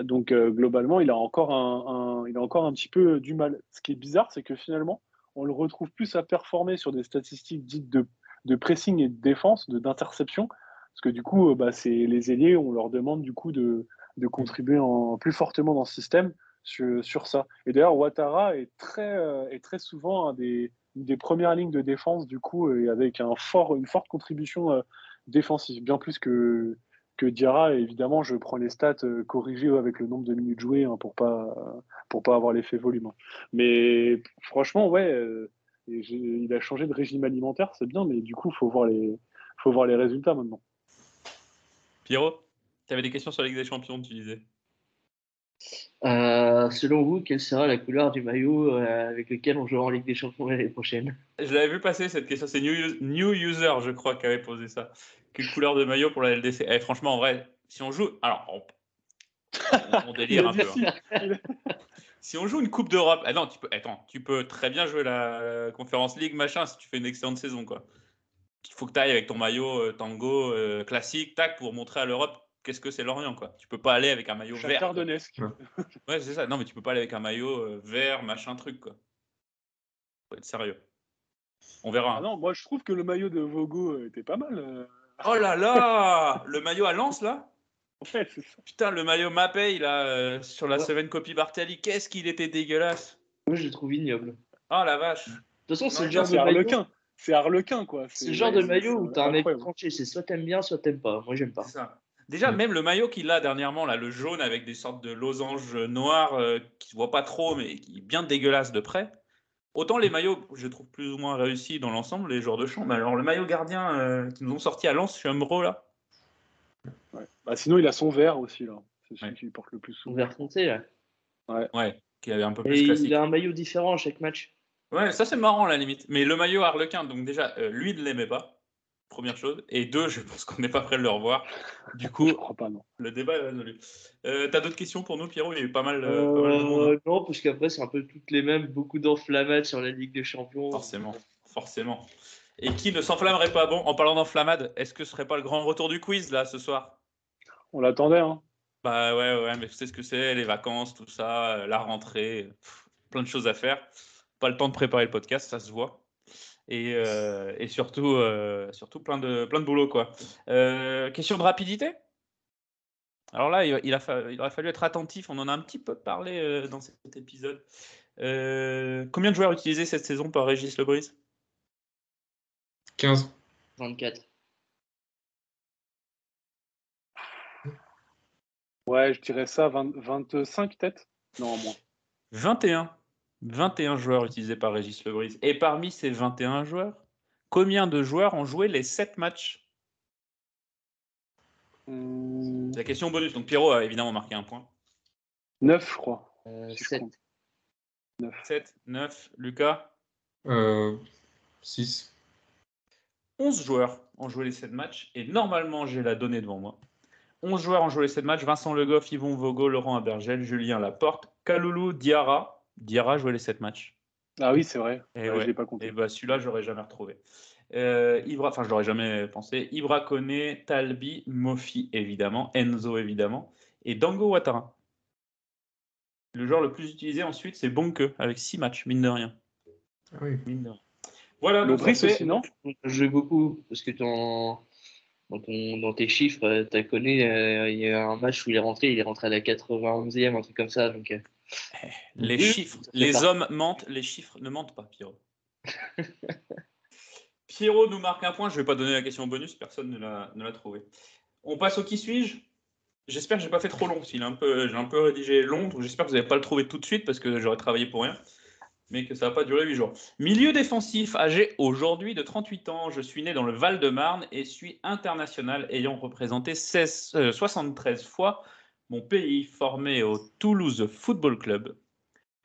Donc globalement, il a encore il a encore un petit peu du mal. Ce qui est bizarre, c'est que finalement, on le retrouve plus à performer sur des statistiques dites de pressing et de défense, d'interception, parce que du coup, c'est les ailiers, on leur demande du coup de contribuer plus fortement dans ce système sur ça. Et d'ailleurs, Ouattara est très souvent une des premières lignes de défense du coup, et avec une forte contribution défensive, bien plus que Diarra. Et évidemment, je prends les stats corrigées avec le nombre de minutes jouées hein, pour pas avoir l'effet volume. Mais franchement, ouais, il a changé de régime alimentaire, c'est bien, mais du coup, faut voir les résultats maintenant. Pierrot, tu avais des questions sur la Ligue des Champions, tu disais. Selon vous, quelle sera la couleur du maillot avec lequel on jouera en Ligue des Champions l'année prochaine? Je l'avais vu passer cette question, c'est New User, je crois, qui avait posé ça. Quelle couleur de maillot pour la LDC? Franchement, en vrai, si on joue. Alors, on délire un peu. Hein. Si on joue une Coupe d'Europe. Non, tu peux très bien jouer la Conference League, machin, si tu fais une excellente saison, quoi. Il faut que tu ailles avec ton maillot tango classique, tac, pour montrer à l'Europe qu'est-ce que c'est Lorient, quoi. Tu peux pas aller avec un maillot vert. Shakhtar-Donetsk. Ouais, c'est ça. Non, mais tu peux pas aller avec un maillot vert, machin, truc, quoi. Faut être sérieux. On verra. Ah non, moi je trouve que le maillot de Vogo était pas mal. Oh là là, le maillot à Lens, là. Ouais, c'est ça. Putain, le maillot Mapei, là, sur la Seven Copy Bartali, qu'est-ce qu'il était dégueulasse. Moi, je le trouve ignoble. Oh la vache. De toute façon, c'est le Non, genre c'est de maillot. Harlequin. C'est Harlequin, quoi. C'est le genre de maillot où c'est t'as un avis incroyable. tranché. C'est soit t'aimes bien, soit t'aimes pas. Moi, j'aime pas. C'est ça. Déjà, même le maillot qu'il a dernièrement, là, le jaune avec des sortes de losanges noirs qui se voient pas trop, mais qui est bien dégueulasse de près. Autant les maillots, je trouve plus ou moins réussis dans l'ensemble, les joueurs de champ. Mais alors, le maillot gardien qu'ils nous ont sorti à Lens chez Umbro, là. Ouais. Bah, sinon, il a son vert aussi, là. C'est celui Ouais. qui porte le plus Son souvent. vert foncé, là. Ouais, qui avait un peu Et plus classique. il a un maillot différent à chaque match. Ouais, ça c'est marrant à la limite. Mais le maillot Harlequin, donc déjà, lui ne l'aimait pas, première chose. Et deux, je pense qu'on n'est pas prêt de le revoir. Du coup, Je crois pas, non. le débat est résolu. T'as d'autres questions pour nous, Pierrot? Il y a eu pas mal de monde. Hein. Non, parce qu'après, c'est un peu toutes les mêmes. Beaucoup d'enflammades sur la Ligue des Champions. Forcément. Et qui ne s'enflammerait pas? Bon, en parlant d'enflammade, est-ce que ce serait pas le grand retour du quiz, là, ce soir? On l'attendait, hein. Bah ouais, mais tu sais ce que c'est, les vacances, tout ça, la rentrée, plein de choses à faire. Pas le temps de préparer le podcast, ça se voit. Et surtout plein de boulot, quoi. Question de rapidité? Alors là, il aurait fallu être attentif. On en a un petit peu parlé dans cet épisode. Combien de joueurs utilisés cette saison par Régis Lebris? 15. 24. Ouais, je dirais ça, 25 peut-être. Non, moins. 21 joueurs utilisés par Régis Lebris. Et parmi ces 21 joueurs, combien de joueurs ont joué les 7 matchs? C'est la question bonus. Donc Pierrot a évidemment marqué un point. 9, je crois. 7. 7, 9. Lucas? 6. 11 joueurs ont joué les 7 matchs. Et normalement, j'ai la donnée devant moi. 11 joueurs ont joué les 7 matchs. Vincent Le Goff, Yvon Vogo, Laurent Abergel, Julien Laporte, Kaloulou, Diarra. Diarra a joué les 7 matchs. Ah oui, c'est vrai. Et je l'ai pas compté. Et bah, celui-là, j'aurais jamais retrouvé. Je l'aurais jamais pensé. Ibra Koné, Talbi, Mofi, évidemment. Enzo, évidemment. Et Dango Ouattara. Le joueur le plus utilisé ensuite, c'est Bonke, avec 6 matchs, mine de rien. Ah oui. Mine de rien. Voilà, Le Brice aussi, non? Je joue beaucoup, parce que dans tes chiffres, tu as connu, il y a un match où il est rentré à la 91e, un truc comme ça. Donc, les chiffres, les hommes mentent, les chiffres ne mentent pas, Pierrot. Pierrot nous marque un point, je ne vais pas donner la question bonus, personne ne l'a trouvé. On passe au qui suis-je? J'espère que je n'ai pas fait trop long, j'ai un peu rédigé long, donc j'espère que vous n'allez pas le trouver tout de suite, parce que j'aurais travaillé pour rien. Mais que ça va pas durer 8 jours. Milieu défensif, âgé aujourd'hui de 38 ans, je suis né dans le Val-de-Marne et suis international ayant représenté 73 fois mon pays, formé au Toulouse Football Club.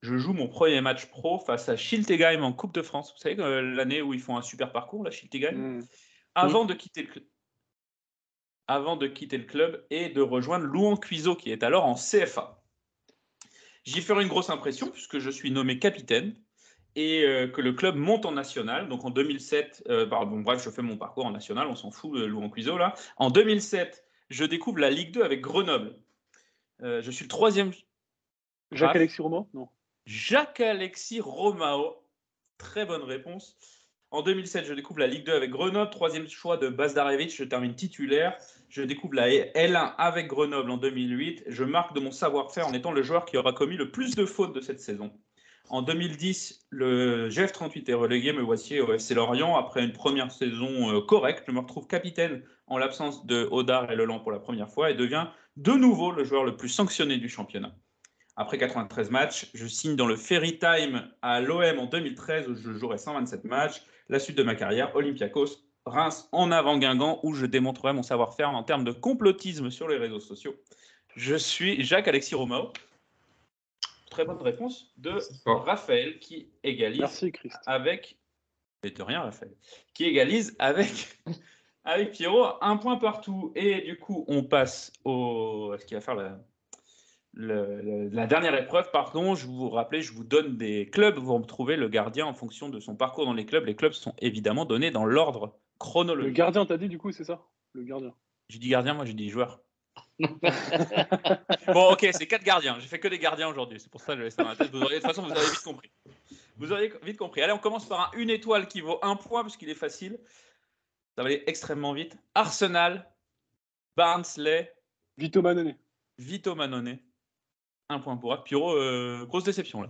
Je joue mon premier match pro face à Schiltigheim en Coupe de France. Vous savez l'année où ils font un super parcours, là, Schiltigheim, avant de quitter le club et de rejoindre Louan Cuiseaux, qui est alors en CFA. J'y ferai une grosse impression puisque je suis nommé capitaine et que le club monte en national. Donc en 2007, je fais mon parcours en national, on s'en fout, Louan Cuiseaux là. En 2007, je découvre la Ligue 2 avec Grenoble. Je suis le troisième. Jacques-Alexis Romao? Non. Jacques-Alexis Romao. Très bonne réponse. En 2007, je découvre la Ligue 2 avec Grenoble. Troisième choix de Bazdarevic, je termine titulaire. Je découvre la L1 avec Grenoble en 2008. Je marque de mon savoir-faire en étant le joueur qui aura commis le plus de fautes de cette saison. En 2010, le GF38 est relégué, me voici au FC Lorient. Après une première saison correcte, je me retrouve capitaine en l'absence de Odar et Leland pour la première fois et devient de nouveau le joueur le plus sanctionné du championnat. Après 93 matchs, je signe dans le Ferry Time à l'OM en 2013 où je jouerai 127 matchs. La suite de ma carrière, Olympiakos, Reims en avant Guingamp où je démontrerai mon savoir-faire en termes de complotisme sur les réseaux sociaux. Je suis Jacques-Alexis Romao. Très bonne réponse de Raphaël qui égalise. Merci, Christ. Avec. Et de rien, Raphaël. Qui égalise avec Pierrot, un point partout. Et du coup, on passe à ce qu'il va faire la dernière épreuve. Pardon, je vous rappelle, je vous donne des clubs. Vous retrouvez le gardien en fonction de son parcours dans les clubs. Les clubs sont évidemment donnés dans l'ordre chronologique. Le gardien, t'as dit du coup, c'est ça? Le gardien. J'ai dit gardien, moi j'ai dit joueur. Bon, ok, c'est 4 gardiens. J'ai fait que des gardiens aujourd'hui. C'est pour ça que je laisse ça dans la tête. De toute façon, vous avez vite compris. Vous aurez vite compris. Allez, on commence par une étoile qui vaut 1 point parce qu'il est facile. Ça va aller extrêmement vite. Arsenal, Barnsley, Vito Manone. 1 point pour Raph. Pierrot, grosse déception là.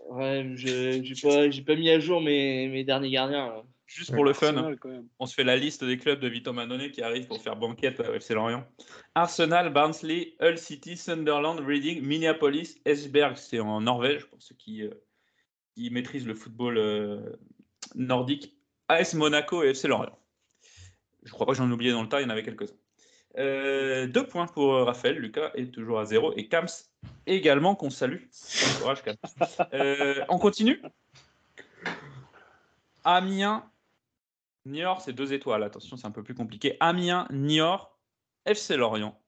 Ouais, j'ai pas mis à jour mes derniers gardiens. Là. Juste pour le fun, Arsenal, quand même. on se fait la liste des clubs de Vito Manone qui arrivent pour faire banquette à FC Lorient. Arsenal, Barnsley, Hull City, Sunderland, Reading, Minneapolis, Esbjerg, c'est en Norvège pour ceux qui maîtrisent le football nordique, AS Monaco et FC Lorient. Je crois pas que j'en ai oublié dans le tas, il y en avait quelques-uns. 2 points pour Raphaël, Lucas est toujours à 0 et Kams également qu'on salue. Bon courage, Kams. On continue. Amiens, Niort, c'est 2 étoiles. Attention, c'est un peu plus compliqué. Amiens, Niort, FC Lorient,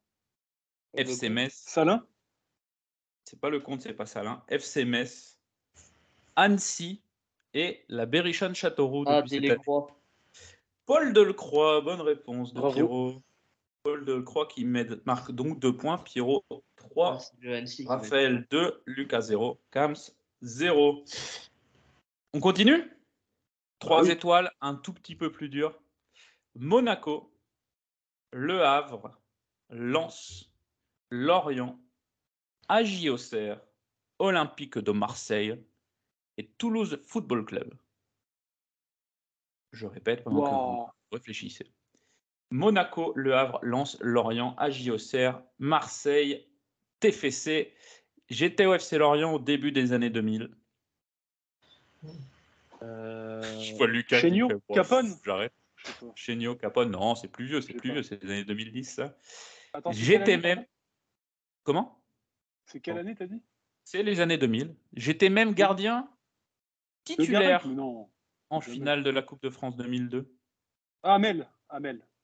FC Metz. Salin? C'est pas le compte, c'est pas Salin. FC Metz, Annecy et la Berrichonne Châteauroux. Delacroix. Paul Delcroix, bonne réponse de Bravo. Pierrot. Paul Delcroix qui marque donc 2 points. Pierrot 3, Raphaël 2, Lucas 0, Kams 0. On continue? 3 étoiles, un tout petit peu plus dur. Monaco, Le Havre, Lens, Lorient, AJ Auxerre, Olympique de Marseille et Toulouse Football Club. Je répète pendant que vous réfléchissez. Monaco, Le Havre, Lens, Lorient, AJ Auxerre, Marseille, TFC. J'étais au FC Lorient au début des années 2000. Je vois Lucas Chéniaud, Capone. J'arrête. Chéniaud, Capone, non, c'est plus vieux, c'est les années 2010 ça. Attends, J'étais même. Comment? C'est quelle année t'as dit? C'est les années 2000. J'étais même gardien titulaire en finale de la Coupe de France 2002. Amel.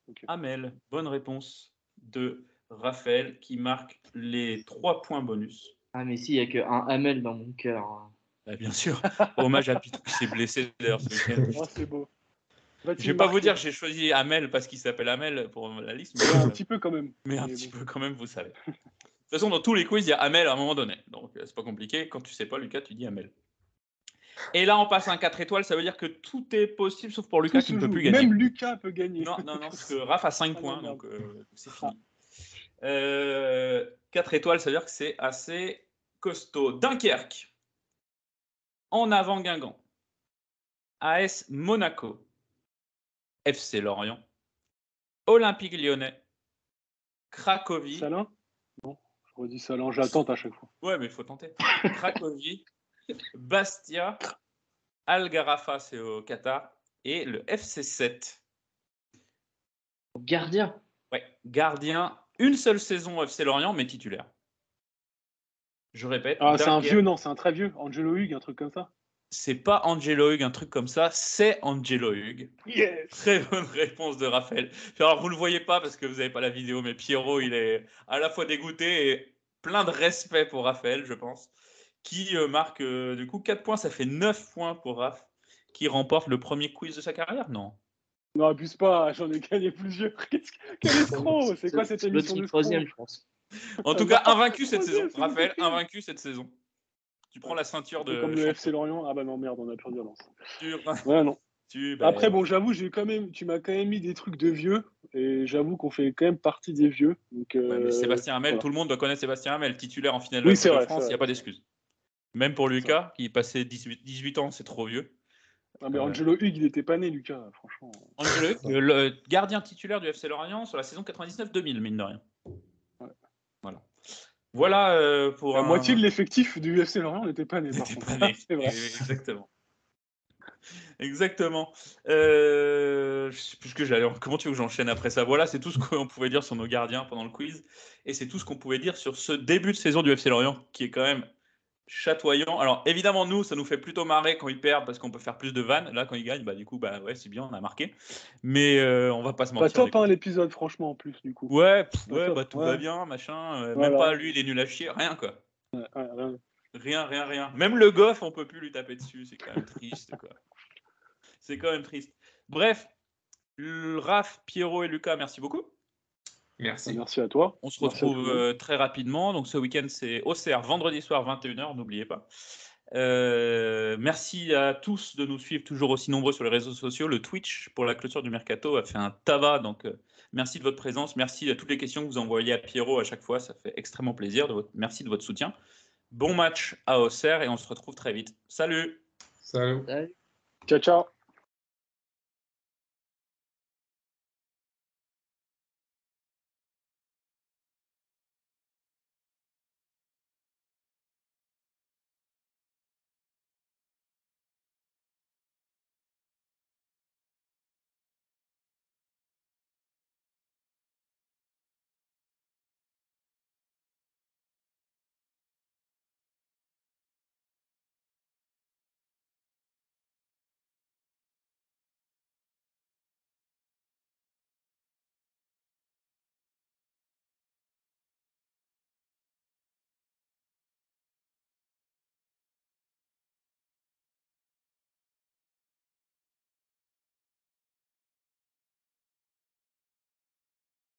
Okay. Amel, bonne réponse de Raphaël qui marque les 3 points bonus. Ah mais si, il n'y a qu'un Amel dans mon cœur. Bah, bien sûr. Hommage à Pitou qui s'est blessé d'ailleurs ce week-end. Oh, c'est beau. Je vais pas vous dire que j'ai choisi Amel parce qu'il s'appelle Amel pour la liste. Mais un petit peu quand même. Mais un petit peu quand même, vous savez. De toute façon, dans tous les quiz, il y a Amel à un moment donné. Donc, c'est pas compliqué. Quand tu sais pas, Lucas, tu dis Amel. Et là, on passe à un 4 étoiles. Ça veut dire que tout est possible, sauf pour Lucas qui ne peut plus gagner. Même Lucas peut gagner. Non, parce que Raph a 5 points, donc c'est fini. 4 étoiles, ça veut dire que c'est assez costaud. Dunkerque. En avant Guingamp. AS Monaco. FC Lorient. Olympique Lyonnais. Cracovie. Salin? Non, je redis Salin, j'attends à chaque fois. Ouais, mais il faut tenter. Cracovie. Bastia. Al Gharafa, c'est au Qatar. Et le FC 7. Gardien? Ouais, gardien. Une seule saison au FC Lorient, mais titulaire. Je répète. Ah, c'est un vieux, non, c'est un très vieux. Angelo Hugues, un truc comme ça. C'est pas Angelo Hugues, un truc comme ça, c'est Angelo Hugues. Yes. Très bonne réponse de Raphaël. Alors, vous ne le voyez pas parce que vous n'avez pas la vidéo, mais Pierrot, il est à la fois dégoûté et plein de respect pour Raphaël, je pense, qui marque du coup 4 points. Ça fait 9 points pour Raph, qui remporte le premier quiz de sa carrière, non? Non, abuse pas, j'en ai gagné plusieurs. Quel escroc! C'est quoi cette émission de troisième, je pense. En tout cas, invaincu cette saison. Raphaël, invaincu cette saison. Tu prends la ceinture de. Comme le FC Lorient. Ah bah non, merde, on a perdu l'avance. Ouais, non. Après, bon, j'avoue, tu m'as quand même mis des trucs de vieux. Et j'avoue qu'on fait quand même partie des vieux. Donc, ouais, mais Sébastien Hamel, voilà. Tout le monde doit connaître Sébastien Hamel, titulaire en finale de la Coupe de France, il n'y a pas d'excuse. Même pour Lucas, qui passait 18 ans, c'est trop vieux. Ah, mais Angelo Hugues, il n'était pas né, Lucas, franchement. Angelo Hugues, le gardien titulaire du FC Lorient sur la saison 99-2000, mine de rien. Ouais. Voilà pour La moitié de l'effectif du FC Lorient n'était pas né, par n'était contre. pas né. C'est vrai. Exactement. Exactement. Je sais plus ce que j'allais. Comment tu veux que j'enchaîne après ça? Voilà, c'est tout ce qu'on pouvait dire sur nos gardiens pendant le quiz. Et c'est tout ce qu'on pouvait dire sur ce début de saison du FC Lorient, qui est quand même chatoyant. Alors, évidemment, nous, ça nous fait plutôt marrer quand ils perdent parce qu'on peut faire plus de vannes. Là, quand ils gagnent, bah, du coup, bah, ouais, c'est bien, on a marqué. Mais on va pas se mentir. Pas top, hein, l'épisode, franchement, en plus, du coup. Ouais, Pas top, bah, tout va bien, machin. Même Voilà. pas lui, il est nul à chier. Rien, quoi. Rien. Rien. Même le goff, on peut plus lui taper dessus. C'est quand même triste, quoi. C'est quand même triste. Bref, Raph, Pierrot et Lucas, merci beaucoup. Merci. Merci à toi. On se retrouve très rapidement. Donc ce week-end, c'est Auxerre, vendredi soir, 21h, n'oubliez pas. Merci à tous de nous suivre toujours aussi nombreux sur les réseaux sociaux. Le Twitch pour la clôture du Mercato a fait un tabac. Donc merci de votre présence. Merci à toutes les questions que vous envoyez à Pierrot à chaque fois. Ça fait extrêmement plaisir. Merci de votre soutien. Bon match à Auxerre et on se retrouve très vite. Salut. Salut. Salut. Ciao.